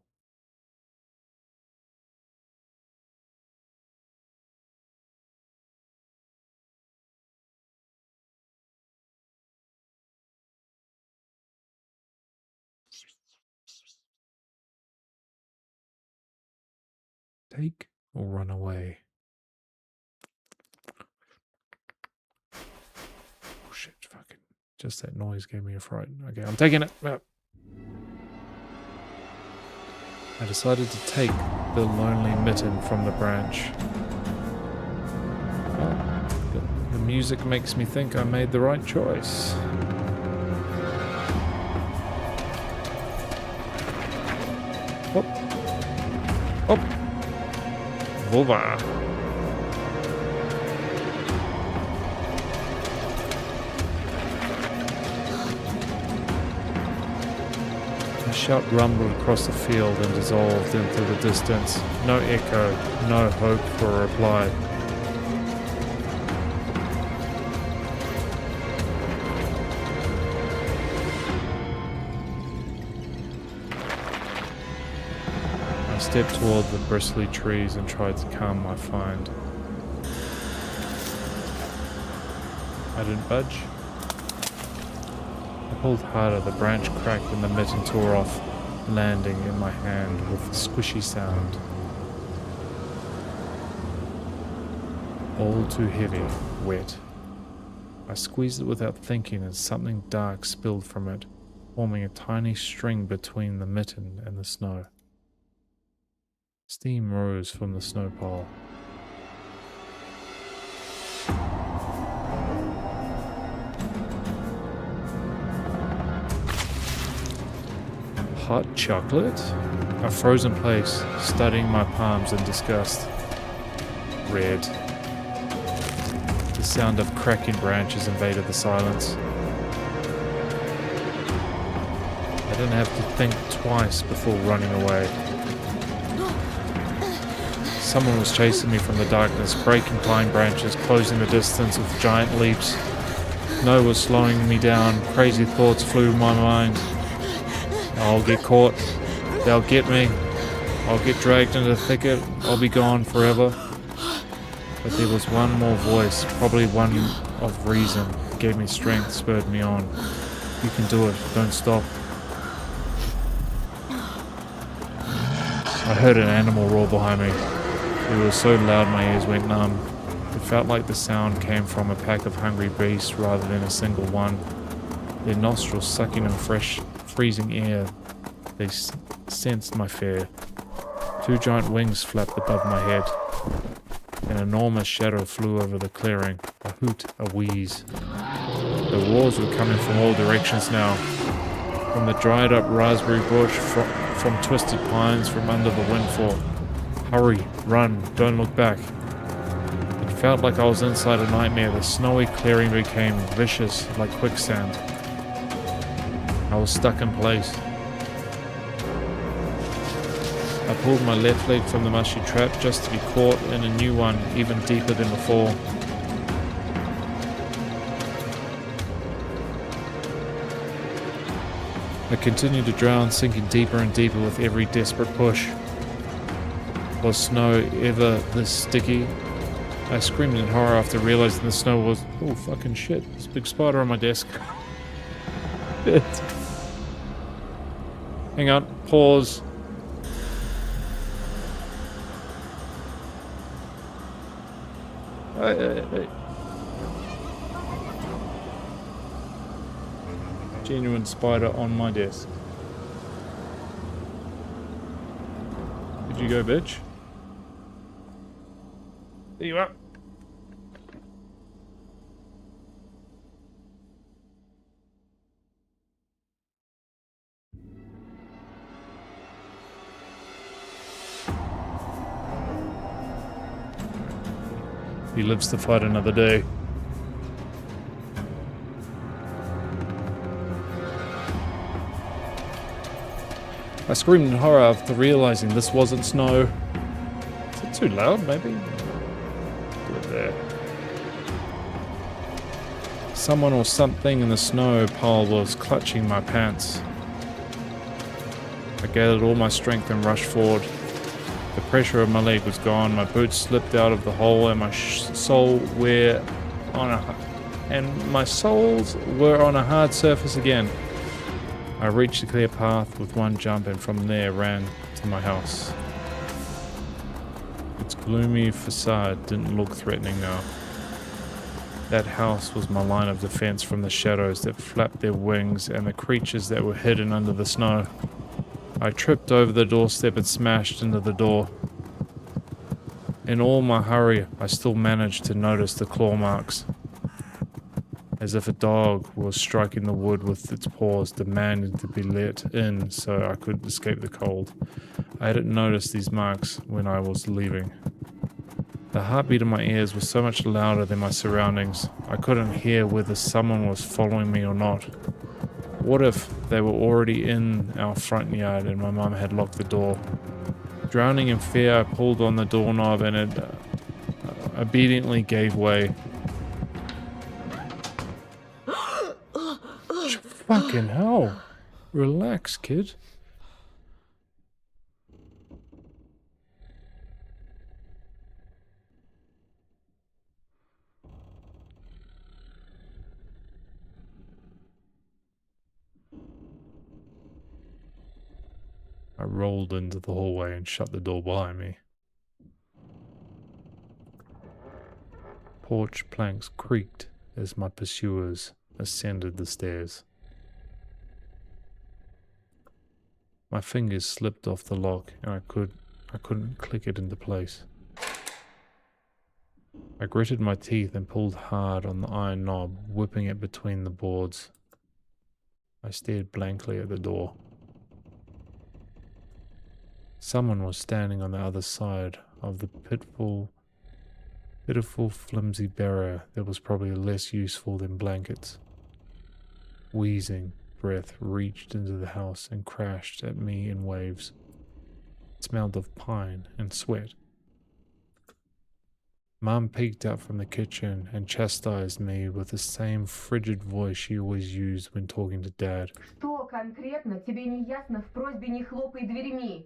Take or run away? Oh shit, fucking. Just that noise gave me a fright. Okay, I'm taking it. I decided to take the lonely mitten from the branch. Well, the music makes me think I made the right choice. Hop. Hop. Vova. A shout rumbled across the field and dissolved into the distance. No echo, no hope for a reply. I stepped toward the bristly trees and tried to calm my find. I didn't budge. I pulled harder, the branch cracked and the mitten tore off, landing in my hand with a squishy sound. All too heavy, wet. I squeezed it without thinking and something dark spilled from it, forming a tiny string between the mitten and the snow. Steam rose from the snow pile. Hot chocolate? I froze in place, studying my palms in disgust. Red. The sound of cracking branches invaded the silence. I didn't have to think twice before running away. Someone was chasing me from the darkness, breaking pine branches, closing the distance with giant leaps. No was slowing me down. Crazy thoughts flew in my mind. I'll get caught. They'll get me. I'll get dragged into the thicket. I'll be gone forever. But there was one more voice, probably one of reason, gave me strength, spurred me on. You can do it. Don't stop. I heard an animal roar behind me. It was so loud my ears went numb. It felt like the sound came from a pack of hungry beasts rather than a single one. Their nostrils sucking in fresh, freezing air. They sensed my fear. Two giant wings flapped above my head. An enormous shadow flew over the clearing. A hoot, a wheeze. The roars were coming from all directions now. From the dried up raspberry bush, from twisted pines, from under the windfall. Hurry, run, don't look back. It felt like I was inside a nightmare. The snowy clearing became vicious like quicksand. I was stuck in place. I pulled my left leg from the mushy trap just to be caught in a new one, even deeper than before. I continued to drown, sinking deeper and deeper with every desperate push. Was snow ever this sticky? I screamed in horror after realizing the snow was... Oh, fucking shit. There's a big spider on my desk. Shit. Hang on. Pause. Hey. Genuine spider on my desk. Did you go, bitch? There you are. He lives to fight another day. I screamed in horror after realizing this wasn't snow. Is it too loud, maybe? Do it there. Someone or something in the snow pile was clutching my pants. I gathered all my strength and rushed forward. The pressure of my leg was gone, my boots slipped out of the hole, and my soles were on a hard surface again. I reached a clear path with one jump, and from there ran to my house. Its gloomy facade didn't look threatening now. That house was my line of defense from the shadows that flapped their wings and the creatures that were hidden under the snow. I tripped over the doorstep and smashed into the door. In all my hurry, I still managed to notice the claw marks. As if a dog was striking the wood with its paws, demanding to be let in so I could escape the cold. I hadn't noticed these marks when I was leaving. The heartbeat in my ears was so much louder than my surroundings. I couldn't hear whether someone was following me or not. What if they were already in our front yard and my mum had locked the door? Drowning in fear, I pulled on the doorknob and it obediently gave way. Fucking hell. Relax, kid. I rolled into the hallway and shut the door behind me. Porch planks creaked as my pursuers ascended the stairs. My fingers slipped off the lock and I couldn't click it into place. I gritted my teeth and pulled hard on the iron knob, whipping it between the boards. I stared blankly at the door. Someone was standing on the other side of the pitiful flimsy barrier that was probably less useful than blankets. Wheezing breath reached into the house and crashed at me in waves. It smelled of pine and sweat. Mum peeked out from the kitchen and chastised me with the same frigid voice she always used when talking to Dad. Что конкретно тебе не ясно в просьбе не хлопай дверьми?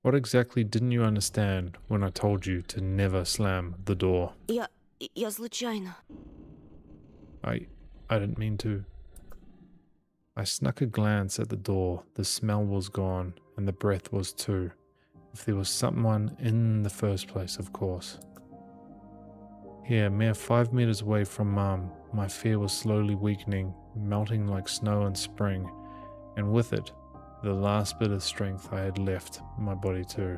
What exactly didn't you understand when I told you to never slam the door? Я случайно. I didn't mean to. I snuck a glance at the door. The smell was gone, and the breath was too. If there was someone in the first place, of course. Here, mere 5 meters away from Mum, my fear was slowly weakening, melting like snow in spring, and with it, the last bit of strength I had left in my body too.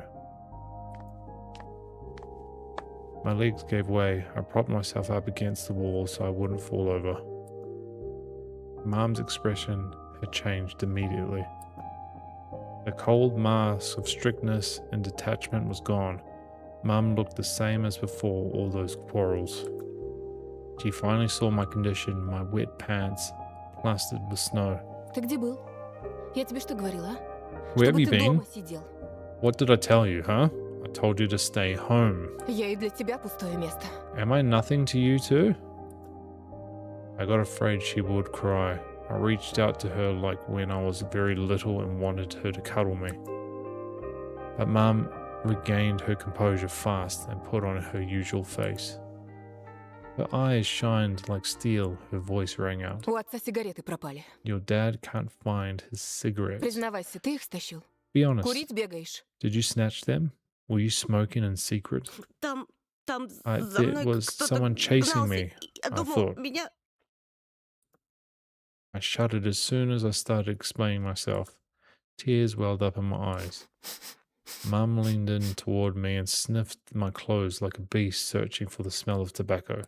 My legs gave way. I propped myself up against the wall so I wouldn't fall over. Mum's expression had changed immediately. The cold mask of strictness and detachment was gone. Mum looked the same as before all those quarrels. She finally saw my condition, my wet pants plastered with snow. Ты где был? Я тебе что говорила? Where have Чтобы you ты been? дома сидел. What did I tell you, huh? I told you to stay home. Я и для тебя пустое место. Am I nothing to you too? I got afraid she would cry. I reached out to her like when I was very little and wanted her to cuddle me. But Mum regained her composure fast and put on her usual face. Her eyes shined like steel, her voice rang out. У отца сигареты пропали. Your dad can't find his cigarettes. Признавайся, ты их стащил? Be honest, Курить бегаешь? did you snatch them? Were you smoking in secret? Там за There мной was кто-то someone chasing гнался. me, Я I думал, thought. меня... I shuddered as soon as I started explaining myself. Tears welled up in my eyes. Mum leaned in toward me and sniffed my clothes like a beast searching for the smell of tobacco.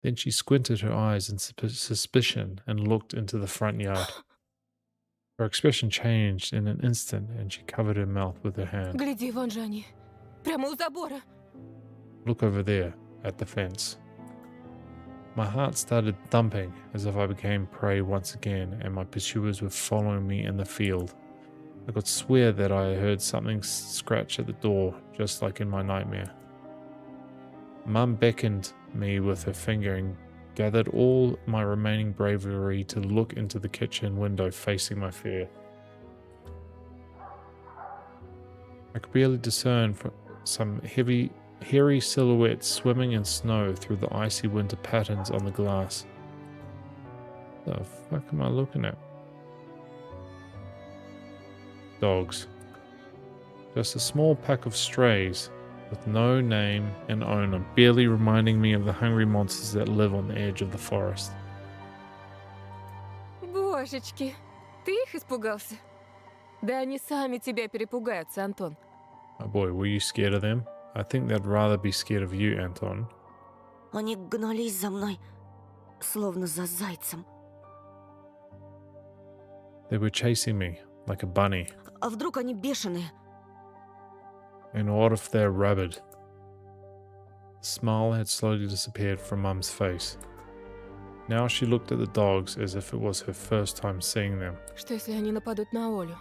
Then she squinted her eyes in suspicion and looked into the front yard. Her expression changed in an instant and she covered her mouth with her hand. Гляди, вон же они. Прямо у забора. Look over there, at the fence. My heart started thumping as if I became prey once again and my pursuers were following me in the field. I could swear that I heard something scratch at the door, just like in my nightmare. Mum beckoned me with her finger and gathered all my remaining bravery to look into the kitchen window facing my fear. I could barely discern some hairy silhouettes swimming in snow through the icy winter patterns on the glass. The fuck am I looking at? Dogs. Just a small pack of strays with no name and owner, barely reminding me of the hungry monsters that live on the edge of the forest. Божечки, ты их испугался? Да они сами тебя перепугаются, Антон. Oh boy, were you scared of them? I think they'd rather be scared of you, Anton. Они гнались за мной, словно за зайцем. They were chasing me, like a bunny. А вдруг они бешеные? And what if they're rabid? The smile had slowly disappeared from Mum's face. Now she looked at the dogs as if it was her first time seeing them. Что если они нападут на Олю?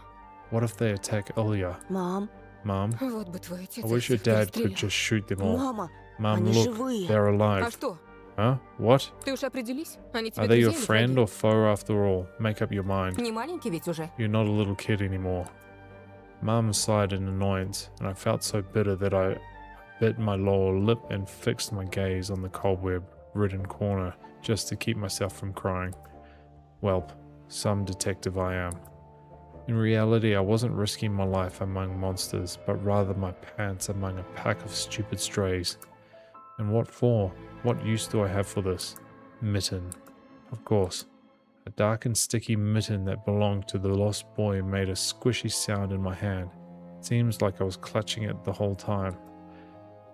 What if they attack Ilya? Mom, Mum, Вот бы твой отец I wish your их dad could перестрелял. just shoot them all. мама, Mum, они look, живые. they're А alive. что? Huh? What? Ты уж определись? Они тебе Are they your друзья или friend враги? or foe after all? Make up your mind. Не маленький ведь уже. You're not a little kid anymore. Mum sighed in annoyance, and I felt so bitter that I bit my lower lip and fixed my gaze on the cobweb-ridden corner just to keep myself from crying. Welp, some detective I am. In reality, I wasn't risking my life among monsters, but rather my pants among a pack of stupid strays. And what for? What use do I have for this? Mitten. Of course. A dark and sticky mitten that belonged to the lost boy made a squishy sound in my hand. It seems like I was clutching it the whole time.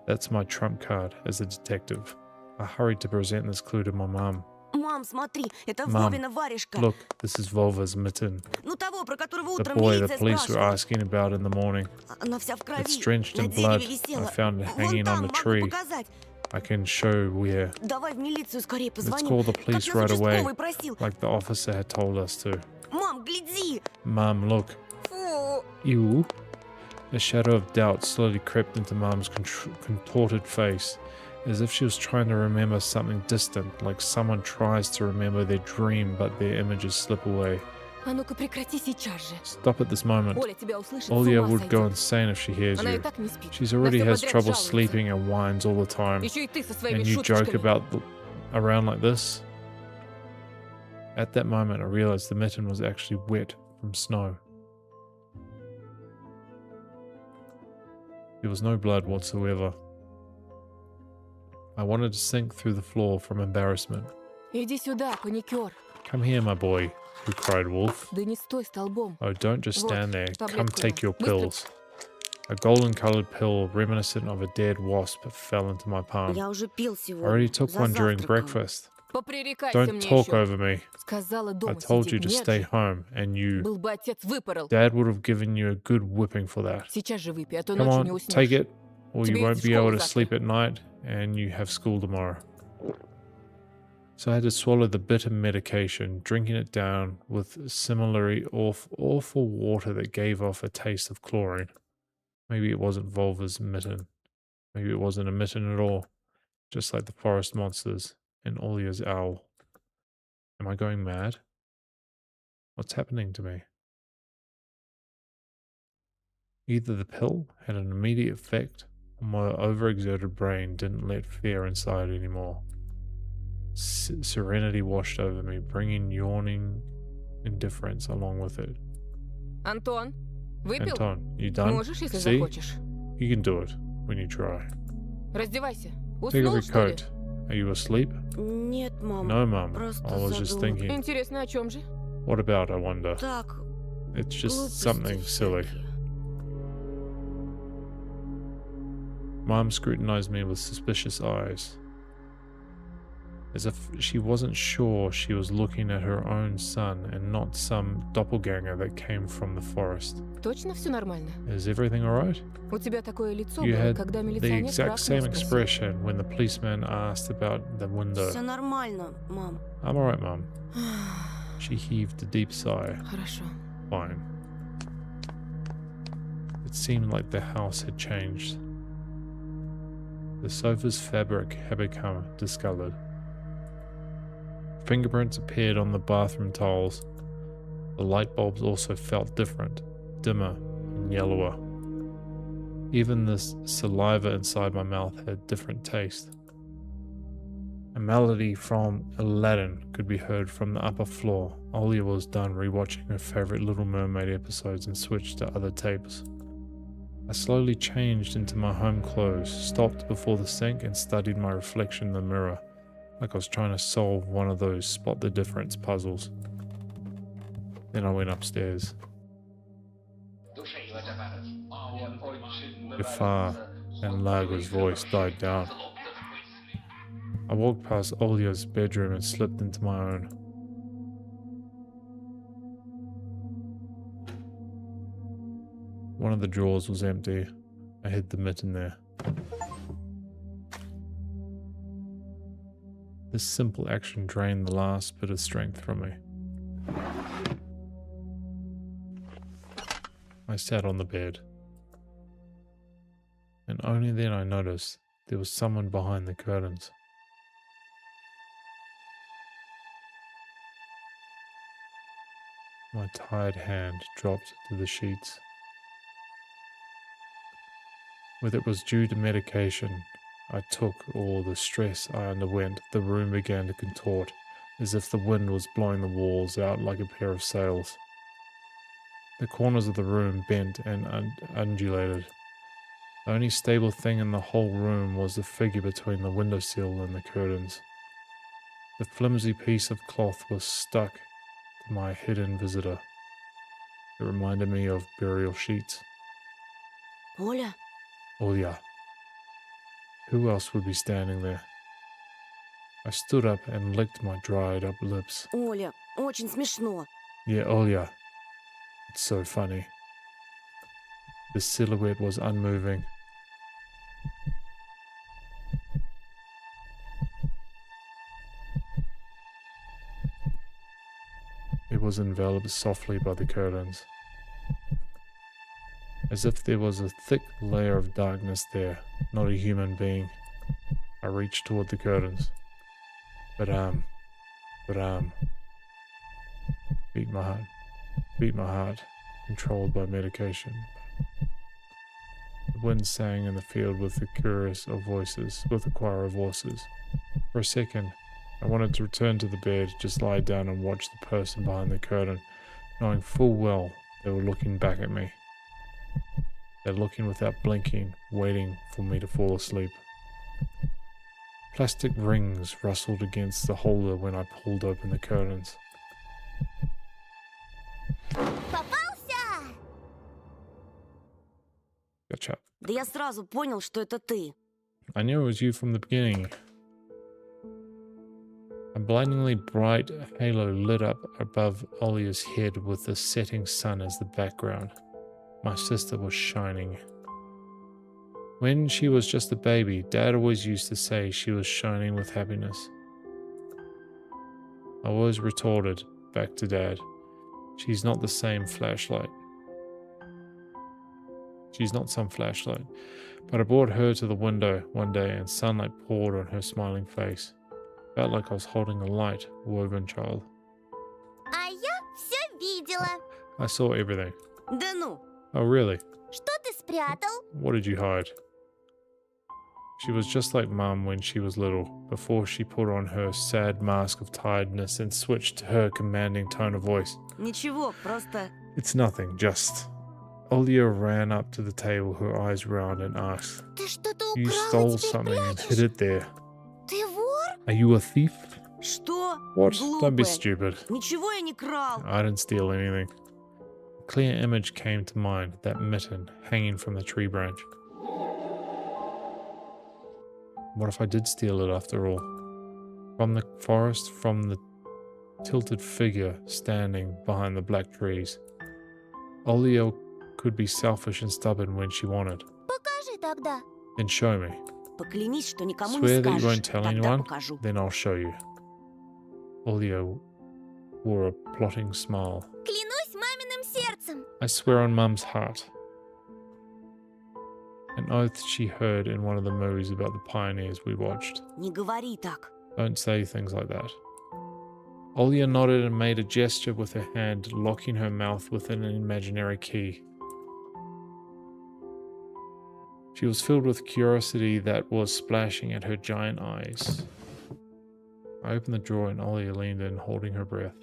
That's my trump card as a detective. I hurried to present this clue to my mum. Мам, смотри, это Mom, Вовина варежка. Look, this is Volva's mitten. Ну того, про которого The утром boy the милиция police were спрашивала. asking about in the morning. Она вся в крови. It's drenched На in blood. дереве висела. I found it Вон hanging там, on the могу tree. показать. I can show where. Давай в милицию скорее Let's позвоним. call the Как police нас right away, участковый просил. like the officer had told us to. Мам, гляди. Mum, look. Фу! Ew. A shadow of doubt slowly crept into Mum's contorted face, as if she was trying to remember something distant, like someone tries to remember their dream but their images slip away. А ну-ка прекрати сейчас же. Stop at this moment. Оля тебя услышит, с Olya ума would go сойдет. insane if she hears Она и you. так не спит. She's На already всё has подряд trouble жалуется. sleeping and whines all the time. Еще и ты со своими And you joke шуточками. about around like this? At that moment, I realized the mitten was actually wet from snow. There was no blood whatsoever. I wanted to sink through the floor from embarrassment. Иди сюда, паникер. Come here, my boy, who cried Wolf. Да не стой столбом. Oh, don't just Вот, stand there. Come таблетку take на. your Быстро. pills. A golden-colored pill reminiscent of a dead wasp fell into my palm. Я уже пил I сегодня. already took за one during завтраком. breakfast. Попререкайся Don't мне talk еще. over me. Сказала I дома told you сидеть. to Нет stay же. home, and you... Был бы отец, выпорол. Dad would have given you a good whipping for that. Сейчас же выпей, а то Come ночью не on, уснешь. take it, or you Тебе won't ведь в be able школу to завтра. sleep at night, and you have school tomorrow. So I had to swallow the bitter medication, drinking it down with similarly awful water that gave off a taste of chlorine. Maybe it wasn't Volva's mitten. Maybe it wasn't a mitten at all, just like the forest monsters and Olya's owl. Am I going mad? What's happening to me? Either the pill had an immediate effect, or my overexerted brain didn't let fear inside anymore. Serenity washed over me, bringing yawning indifference along with it. Антон, выпил? Anton, you done? Можешь, если See? захочешь. You can do it when you try. Раздевайся. Take off Уснул, your что ли? coat. Are you asleep? Нет, мам. No, Mum. Просто I was just задумалась. thinking. Интересно, о чем же? What about, I wonder? Так, It's just глупости something silly. всякие. Mom scrutinized me with suspicious eyes, as if she wasn't sure she was looking at her own son and not some doppelganger that came from the forest. Точно все нормально? Is everything alright? У тебя такое лицо You было, had когда the милиционер exact про окно same спросил. expression when the policeman asked about the window. Все нормально, мам. I'm alright, Mum. She heaved a deep sigh. Хорошо. Fine. It seemed like the house had changed. The sofa's fabric had become discolored. Fingerprints appeared on the bathroom tiles. The light bulbs also felt different, dimmer and yellower. Even the saliva inside my mouth had different taste. A melody from Aladdin could be heard from the upper floor. Olya was done rewatching her favorite Little Mermaid episodes and switched to other tapes. I slowly changed into my home clothes, stopped before the sink and studied my reflection in the mirror, like I was trying to solve one of those spot the difference puzzles. Then I went upstairs. Jafar and Lago's voice died down. I walked past Olya's bedroom and slipped into my own. One of the drawers was empty. I hid the mitten there. This simple action drained the last bit of strength from me. I sat on the bed. And only then I noticed there was someone behind the curtains. My tired hand dropped to the sheets. Whether it was due to medication I took or the stress I underwent, the room began to contort, as if the wind was blowing the walls out like a pair of sails. The corners of the room bent and undulated. The only stable thing in the whole room was the figure between the windowsill and the curtains. The flimsy piece of cloth was stuck to my hidden visitor. It reminded me of burial sheets. Оля, Olya. Who else would be standing there? I stood up and licked my dried up lips. Оля, очень смешно. Yeah, Olya. It's so funny. The silhouette was unmoving. It was enveloped softly by the curtains, as if there was a thick layer of darkness there, not a human being. I reached toward the curtains. Badam, beat my heart, controlled by medication. The wind sang in the field with a choir of voices. For a second, I wanted to return to the bed, just lie down and watch the person behind the curtain, knowing full well they were looking back at me. They're looking without blinking, waiting for me to fall asleep. Plastic rings rustled against the holder when I pulled open the curtains. Попался! Gotcha. Да я сразу понял, что это ты. I knew it was you from the beginning. A blindingly bright halo lit up above Olya's head with the setting sun as the background. My sister was shining. When she was just a baby, Dad always used to say she was shining with happiness. I always retorted back to Dad, she's not the same flashlight. She's not some flashlight. But I brought her to the window one day and sunlight poured on her smiling face. Felt like I was holding a light, woven child. А я все видела. I saw everything. Да ну, Oh, really? Что ты спрятал? What did you hide? She was just like Mum when she was little, before she put on her sad mask of tiredness and switched to her commanding tone of voice. ничего, просто... It's nothing, just... Olya ran up to the table, her eyes round, and asked, Ты что-то You украл, stole теперь something and прячешь? hid it there. Ты вор? Are you a thief? Что? What? Don't be Глупая. stupid. Ничего я не крал. I didn't steal anything. A clear image came to mind, that mitten hanging from the tree branch. What if I did steal it after all? From the forest, from the tilted figure standing behind the black trees. Olya could be selfish and stubborn when she wanted. Покажи тогда. Then show me. Поклянись, что никому Swear не that you скажешь. won't tell Тогда anyone, покажу. then I'll show you. Olya wore a plotting smile. Клянусь маминым сердцем. I swear on Mum's heart. An oath she heard in one of the movies about the pioneers we watched. Не говори так. Don't say things like that. Olya nodded and made a gesture with her hand, locking her mouth with an imaginary key. She was filled with curiosity that was splashing at her giant eyes. I opened the drawer and Olya leaned in, holding her breath.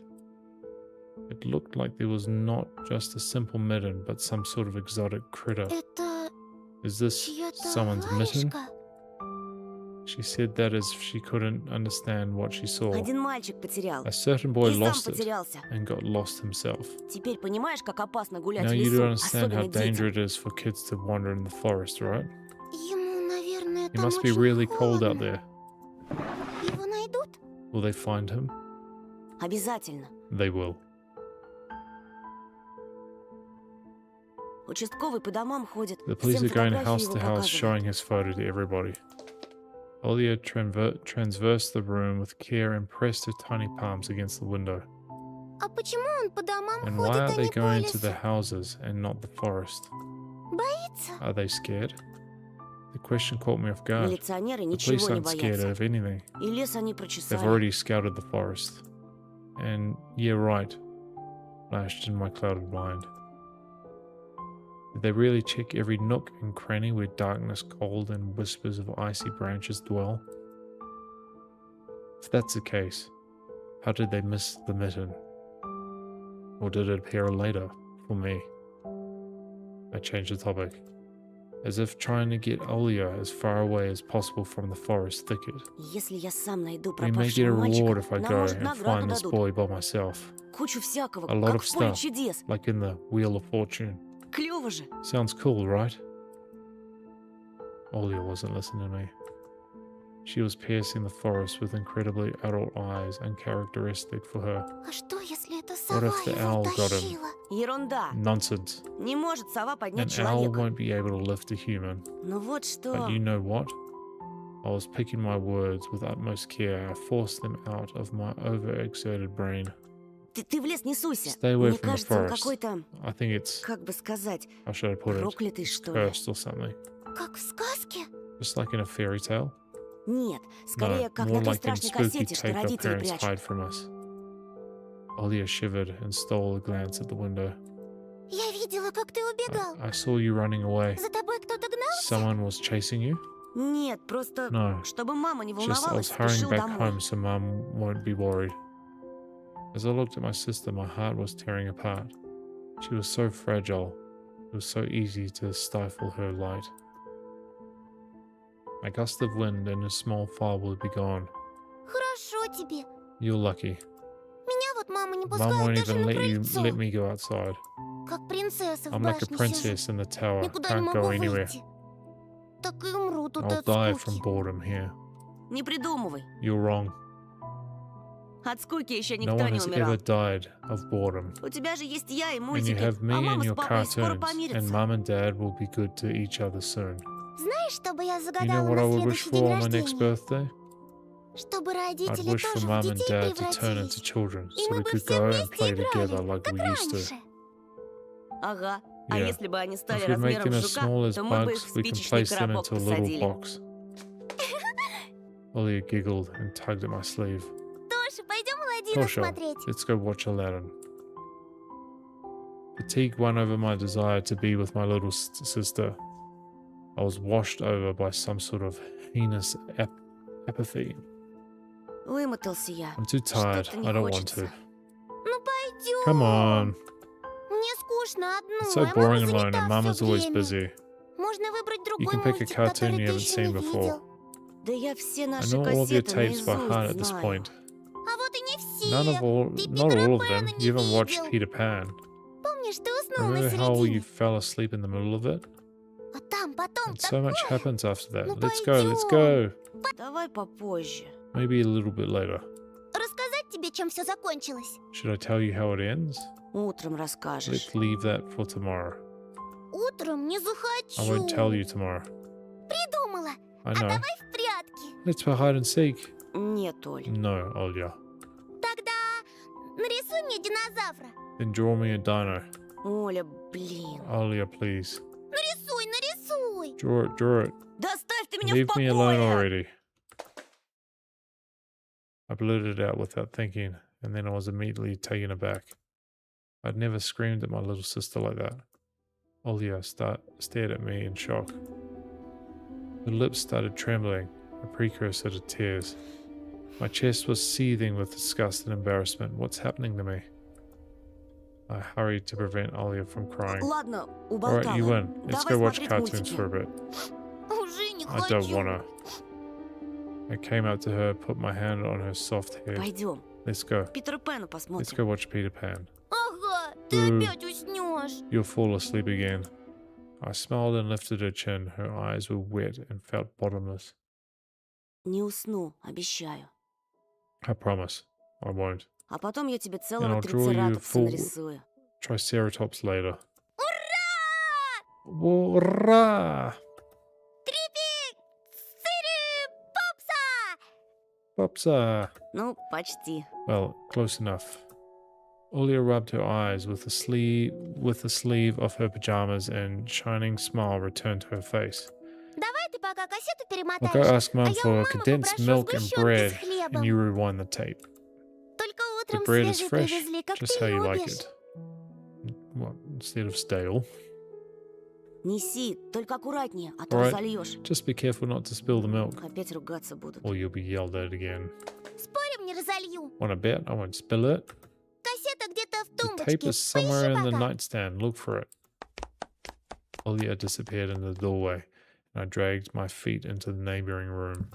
It looked like there was not just a simple mitten, but some sort of exotic critter. Это Is this Чья-то someone's mitten? варежка. She said that as she couldn't understand what she saw. Один мальчик потерял. A certain boy И сам lost it потерялся. and got lost himself. Теперь понимаешь, как опасно гулять Now в you do лесу, understand how особенно детям. dangerous it is for kids to wander in the forest, right? Ему, наверное, It там must be очень really cold out холодно. there. Его найдут? Will they find him? Обязательно. They will. Участковый по домам ходит. The police Всем are going фотографии house его to house показывают. showing his photo to everybody. Olia transversed the room with care and pressed her tiny palms against the window. А почему он по домам And why ходит, are а they не по going to лесу? the houses and not the forest? Боится? Are they scared? The question caught me off guard. Милиционеры The ничего police не aren't scared боятся. of anything. И лес они They've прочесали. already scouted the forest. And yeah, right, flashed in my clouded mind. Did they really check every nook and cranny where darkness, cold, and whispers of icy branches dwell? If that's the case, how did they miss the mitten? Or did it appear later for me? I changed the topic, as if trying to get Olia as far away as possible from the forest thicket. Если я сам найду We may get a пропавшего reward мальчика, if I нам, go может, and награду find this дадут. boy by myself. Кучу всякого, A lot как of в поле stuff, чудес. like in the Wheel of Fortune. Клево же. Sounds cool, right? Olia wasn't listening to me. She was piercing the forest with incredibly adult eyes, uncharacteristic for her. А что, если это What сова if the его owl got him? утащила? Ерунда. Nonsense. Не может сова поднять An owl человека. won't be able to lift a human. Но вот что. But you know what? I was picking my words with utmost care. I forced them out of my overexerted brain. Ты в лес не суйся. Stay away Мне from the кажется, он forest. какой-то, I think it's, как бы сказать, how should I put it? проклятый, что ли. Cursed or something. Как в сказке? Just like in a fairy tale. Нет, скорее, No, как more на той like in страшной spooky кассете, что tape our родители parents прячут. hide from us. Olia shivered and stole a glance at the window. Я видела, как ты убегал. I saw you running away. За тобой кто-то гнался? Someone was chasing you? Нет, просто, No. чтобы мама не It's just I was волновалась, hurrying спешил back домой. home so Mum won't be worried. As I looked at my sister, my heart was tearing apart. She was so fragile. It was so easy to stifle her light. A gust of wind and a small fire would be gone. Хорошо тебе. You're lucky. Меня вот мама не Mum пускает won't даже even на let крыльцо. me go outside. Как принцесса в I'm like a башне сижу. princess in the tower. Никуда не Can't могу go anywhere. выйти. Так и умру тут I'll от die from скуки. boredom here. Не придумывай. You're wrong. От скуки еще No никто one не has умирал. ever died of boredom. У тебя же есть я и And you мультики, have me а мама and с your папой скоро cartoons, and помирятся. Mum and Dad will be good to each other soon. Знаешь, что бы я You know загадала what I на would wish следующий for день on my next рождения? birthday? Чтобы I'd родители wish for тоже в Mum and детей Dad to turn into превратились. children, И so мы we бы could все go and вместе play together играли, like как we used to. раньше. Ага. А Yeah. если бы они стали If we make размером them с as жука, small as то мы бы их bugs, в we can спичечный place them коробок into a little посадили. box. Olia giggled and tugged at my sleeve. Тоша, пойдем Аладдина Tosha, смотреть. let's go watch Aladdin. Fatigue won over my desire to be with my little sister. I was washed over by some sort of heinous apathy. Вымотался я. I'm too tired. Что-то не I don't want хочется. to. Ну пойдем. Come on. Мне скучно It's одной, so а мама boring alone, занята and Mum is всё always время. busy. Можно выбрать You другой can pick a мультик, cartoon который you ты haven't еще seen не before. видел. Да я все I наши know all of your кассеты tapes by heart наизусть at this знаю. point. А вот и не все. None of all, Ты not Питера all of them. Пэна не You haven't watched видел. Peter Pan. Помнишь, ты уснул на Remember how you середине? fell asleep in the middle of it? А там потом And so much такое. happens after that. Ну Let's go, let's go. Давай попозже. Maybe a little bit later. Рассказать тебе, чем все закончилось? Should I tell you how it ends? Утром расскажешь. Let's leave that for tomorrow. Утром не захочу. I won't tell you tomorrow. Придумала. I А know. давай в прятки. Let's play hide and seek. Нет, Оль. No, Olya. Тогда нарисуй мне динозавра. Then draw me a dino. Оля, блин. Olya, please. Нарисуй, нарисуй. Draw it. Да оставь ты меня в Leave me alone покое! already. I blurted it out without thinking, and then I was immediately taken aback. I'd never screamed at my little sister like that. Olya stared at me in shock. Her lips started trembling, a precursor to tears. My chest was seething with disgust and embarrassment. What's happening to me? I hurried to prevent Olia from crying. Ладно, Alright, уболтала. you win. Let's Давай go watch смотреть cartoons мультики. for a bit. Уже не I don't wanna. I came up to her, put my hand on her soft head. Пойдем, Let's go. Питера Пэна Let's посмотрим. go watch Peter Pan. Ага, Boo. уснешь. You'll fall asleep again. I smiled and lifted her chin. Her eyes were wet and felt bottomless. Не усну, обещаю. I promise. I won't. А потом я тебе And целого I'll draw you трицератопса full нарисую. Triceratops later. Ура! Popsa! Ну, почти. Well, close enough. Olia rubbed her eyes with the sleeve of her pajamas, and shining smile returned to her face. Давай ты пока кассету I'll перемотаешь. go ask Mum я у for мамы condensed попрошу milk and сгущенки bread, с хлебом. and you rewind the tape. Только The утром bread is свежий fresh, привезли, как just ты how you like любишь. it. What, instead of stale? Неси, только аккуратнее, а то Alright, разольешь. just be careful not to spill the milk, Опять ругаться будут. or you'll be yelled at again. Спорим, не разолью. Want to bet? I won't spill it. Кассета где-то в The tape тумбочке. is somewhere Поищи in the пока. nightstand. Look for it. Olia disappeared in the doorway, and I dragged my feet into the neighboring room.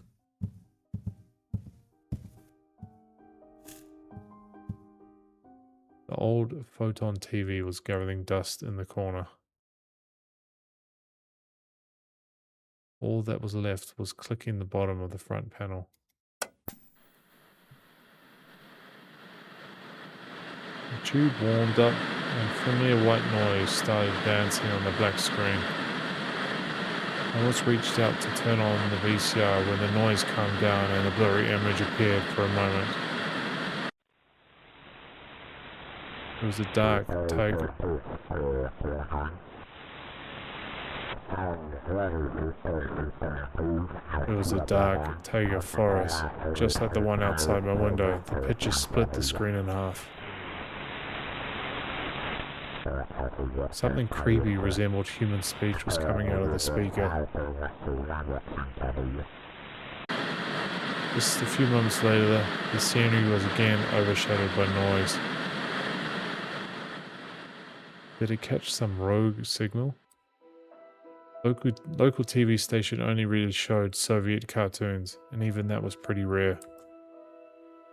The old photon TV was gathering dust in the corner. All that was left was clicking the bottom of the front panel. The tube warmed up and familiar white noise started dancing on the black screen. I almost reached out to turn on the VCR when the noise calmed down and the blurry image appeared for a moment. It was a dark tiger. It was a dark taiga forest, just like the one outside my window. The picture split the screen in half. Something creepy resembled human speech was coming out of the speaker. Just a few moments later, the scenery was again overshadowed by noise. Did it catch some rogue signal? Local TV station only really showed Soviet cartoons, and even that was pretty rare.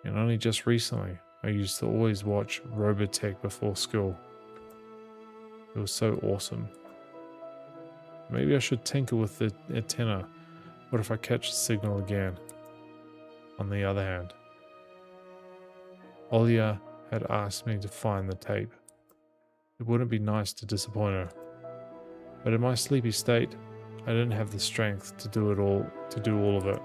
And only just recently, I used to always watch Robotech before school. It was so awesome. Maybe I should tinker with the antenna. What if I catch the signal again? On the other hand, Olia had asked me to find the tape. It wouldn't be nice to disappoint her. But in my sleepy state, I didn't have the strength to do all of it.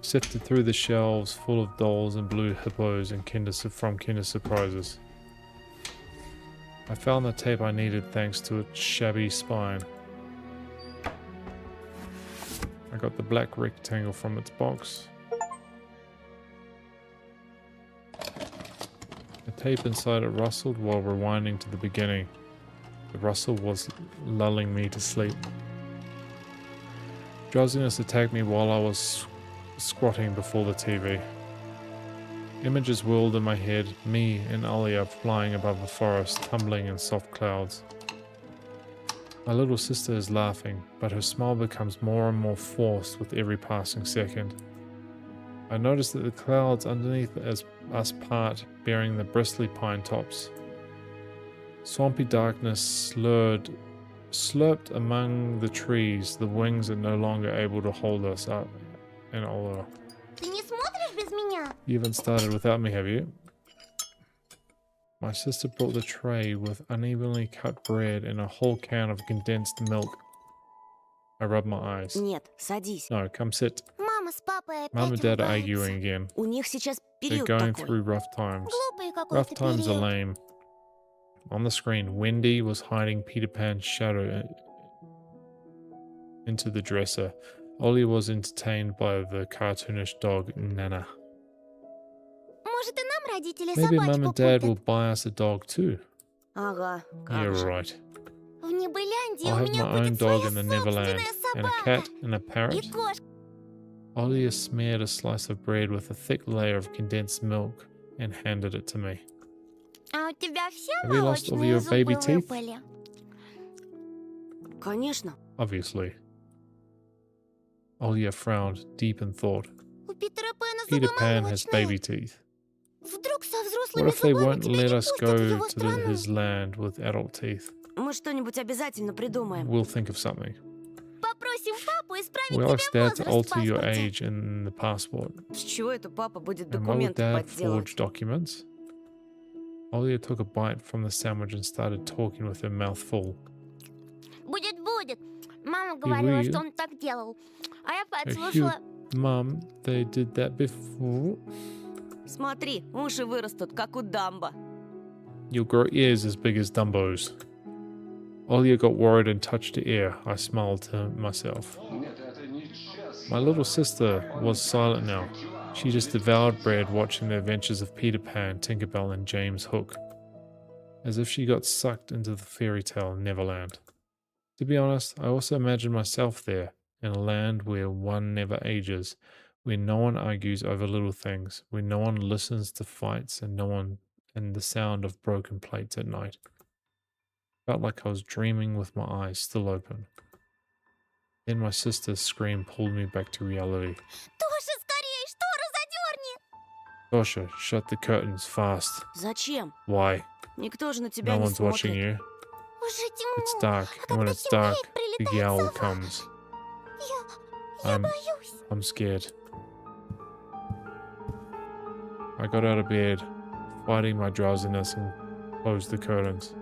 Sifted through the shelves full of dolls and blue hippos and from Kinder Surprises. I found the tape I needed thanks to its shabby spine. I got the black rectangle from its box. The tape inside it rustled while rewinding to the beginning. The rustle was lulling me to sleep. Drowsiness attacked me while I was squatting before the TV. Images whirled in my head, me and Alia flying above the forest, tumbling in soft clouds. My little sister is laughing, but her smile becomes more and more forced with every passing second. I notice that the clouds underneath us part, bearing the bristly pine tops. Swampy darkness slurped among the trees. The wings are no longer able to hold us up. And Ola, Ты не смотришь без меня? you haven't started without me, have you? My sister brought the tray with unevenly cut bread and a whole can of condensed milk. I rubbed my eyes. Нет, садись. No, come sit. Мама с папой опять Mum and Dad are ругаются. arguing again. У них сейчас They're период going такой. through rough times. Глупый Rough какой-то times are период. lame. On the screen, Wendy was hiding Peter Pan's shadow into the dresser. Ollie was entertained by the cartoonish dog, Nana. Может, и нам родители Maybe Mum собачку and Dad will купят? buy us a dog too. Ага, Yeah, как же. right. В Небыляндии I'll у have меня my own будет dog своя in the Neverland. собственная and a cat and a parrot. Olia smeared a slice of bread with a thick layer of condensed milk and handed it to me. Have you lost all your baby teeth? Конечно. Obviously. Olia frowned, deep in thought. У Питера Пэна Peter зубы Pan has молочные. baby teeth. Вдруг со What взрослыми if they зубами won't тебя let не us пустят go в его to страну? his land with adult teeth? Мы что-нибудь обязательно придумаем. We'll think of something. Попросим папу исправить We'll ask тебе Dad to возраст в alter your паспорте. age in the passport. С чего это папа будет And why would документы Dad подделывать? forge documents? Olia took a bite from the sandwich and started talking with her mouth full. Будет. Мама говорила, will. что он так делал. А я A подслушала. huge Mum, they did that before. Смотри, уши вырастут, как у Дамбо. You'll grow ears as big as Dumbo's. Olia got worried and touched her ear. I smiled to myself. My little sister was silent now. She just devoured bread, watching the adventures of Peter Pan, Tinkerbell, and James Hook, as if she got sucked into the fairy tale Neverland. To be honest, I also imagined myself there, in a land where one never ages, where no one argues over little things, where no one listens to fights and the sound of broken plates at night. Felt like I was dreaming with my eyes still open. Then my sister's scream pulled me back to reality. Тоша, скорее, штору задерни! Tosha, shut the curtains fast. Зачем? Why? Никто же на тебя No не one's watching смотрит. you. Уже It's темно. dark, and when it's dark, the Прилетает owl сова. comes. Я I'm, боюсь. I'm scared. I got out of bed, fighting my drowsiness, and closed the curtains.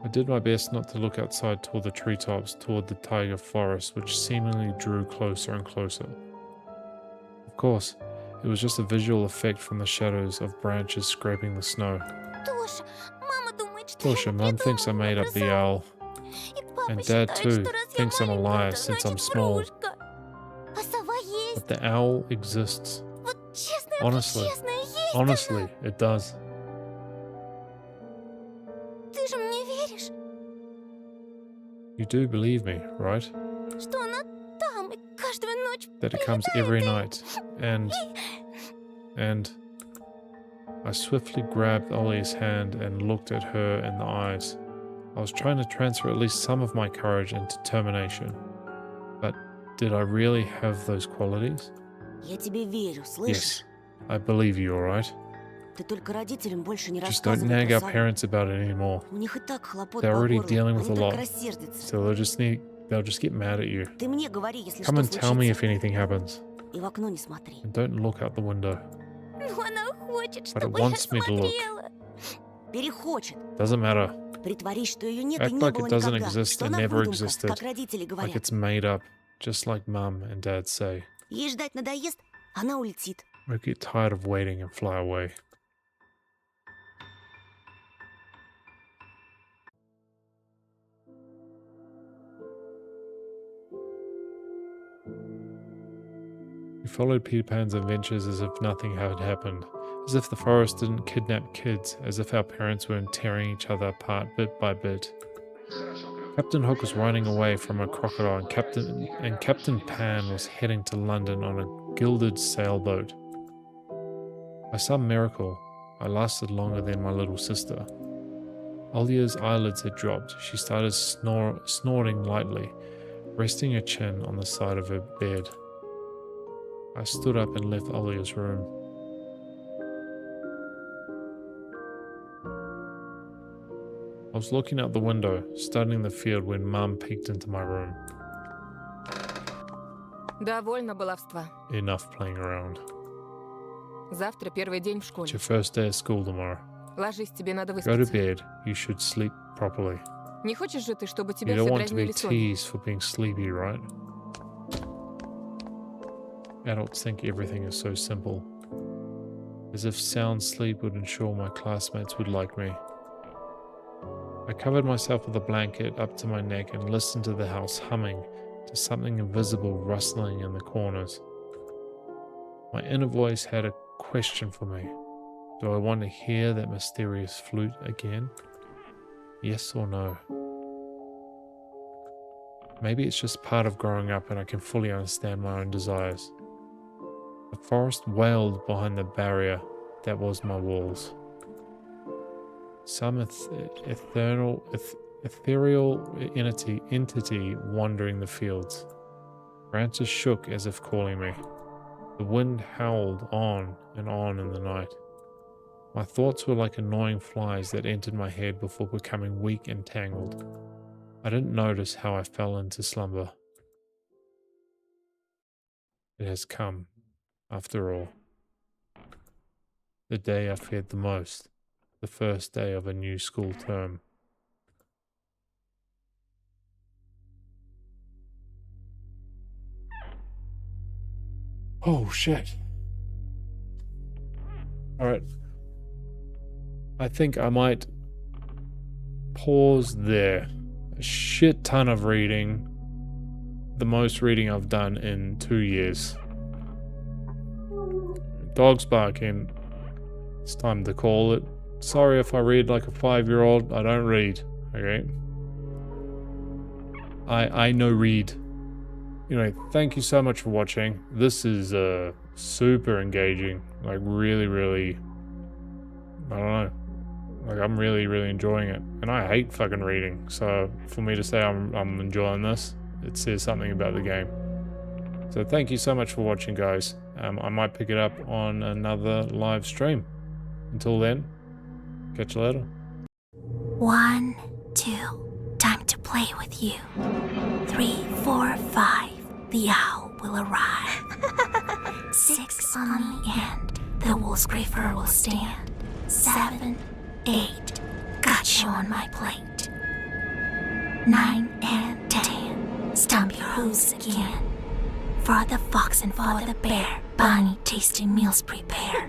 I did my best not to look outside toward the treetops, toward the taiga forest, which seemingly drew closer and closer. Of course, it was just a visual effect from the shadows of branches scraping the snow. Тоша, мама думает, что я Tosha, Mum thinks I made up the owl, И папа and Dad считает, too что раз я thinks I'm a маленькая, liar то since I'm значит small. врушка. А сова есть. But the owl exists. Вот честная, Honestly, честная, есть honestly, она. it does. Ты же мне веришь, You do believe me, right? что она там и каждую ночь That it comes every night, and I swiftly grabbed Ollie's hand and looked at her in the eyes. I was trying to transfer at least some of my courage and determination. But did I really have those qualities? Я тебе верю, слышишь? Yes, I believe you, alright? Ты только родителям больше не Just don't рассказывай nag про our сову. parents about it anymore. У них и так хлопот They're по already горлу. dealing with Они a только lot. рассердятся. So they'll just get mad at you. Ты мне говори, если Come что and tell me if случится. anything happens. И в окно не смотри. And don't look out the window. Но она хочет, But it чтобы я wants me to look. смотрела. Перехочет. Doesn't matter. Притворись, что ее нет Act и не like было it doesn't никогда. exist Что and она never выдумка, existed. как родители Like говорят. it's made up, just like Mum and Dad say. Ей ждать надоест, она улетит. I get tired of waiting and fly away. We followed Peter Pan's adventures as if nothing had happened, as if the forest didn't kidnap kids, as if our parents weren't tearing each other apart bit by bit. Captain Hook was running away from a crocodile, and Captain Pan was heading to London on a gilded sailboat. By some miracle, I lasted longer than my little sister. Olia's eyelids had dropped. She started snorting lightly, resting her chin on the side of her bed. I stood up and left Olia's room. I was looking out the window, studying the field when Mum peeked into my room. Довольно баловства. Enough playing around. Завтра первый день в It's школе. your first day at school tomorrow. Ложись, тебе надо Go to выспаться. bed. You should sleep properly. Не хочешь же ты, чтобы You тебя don't все want to be дразнили сон? teased for being sleepy, right? Adults think everything is so simple. As if sound sleep would ensure my classmates would like me. I covered myself with a blanket up to my neck and listened to the house humming, to something invisible rustling in the corners. My inner voice had a question for me. Do I want to hear that mysterious flute again? Yes or no? Maybe it's just part of growing up and I can fully understand my own desires. The forest wailed behind the barrier that was my walls. Some ethereal entity wandering the fields. Branches shook as if calling me. The wind howled on and on in the night. My thoughts were like annoying flies that entered my head before becoming weak and tangled. I didn't notice how I fell into slumber. It has come, after all. The day I feared the most. The first day of a new school term. Oh shit. Alright. I think I might pause there. A shit ton of reading. The most reading I've done in 2 years. Dog's barking. It's time to call it. Sorry if I read like a 5-year-old. I don't read. Okay. I no read. Anyway, thank you so much for watching. This is super engaging. Like really, I don't know. Like I'm really enjoying it. And I hate fucking reading. So for me to say I'm enjoying this, it says something about the game. So thank you so much for watching, guys. I might pick it up on another live stream. Until then, catch you later. 1, 2, time to play with you. 3, 4, 5, the owl will arrive. 6 on the end, the wool scraper will stand. 7, 8, got you on my plate. 9 and 10, stomp your hooves again. For the fox and for the bear, bunny tasty meals prepare.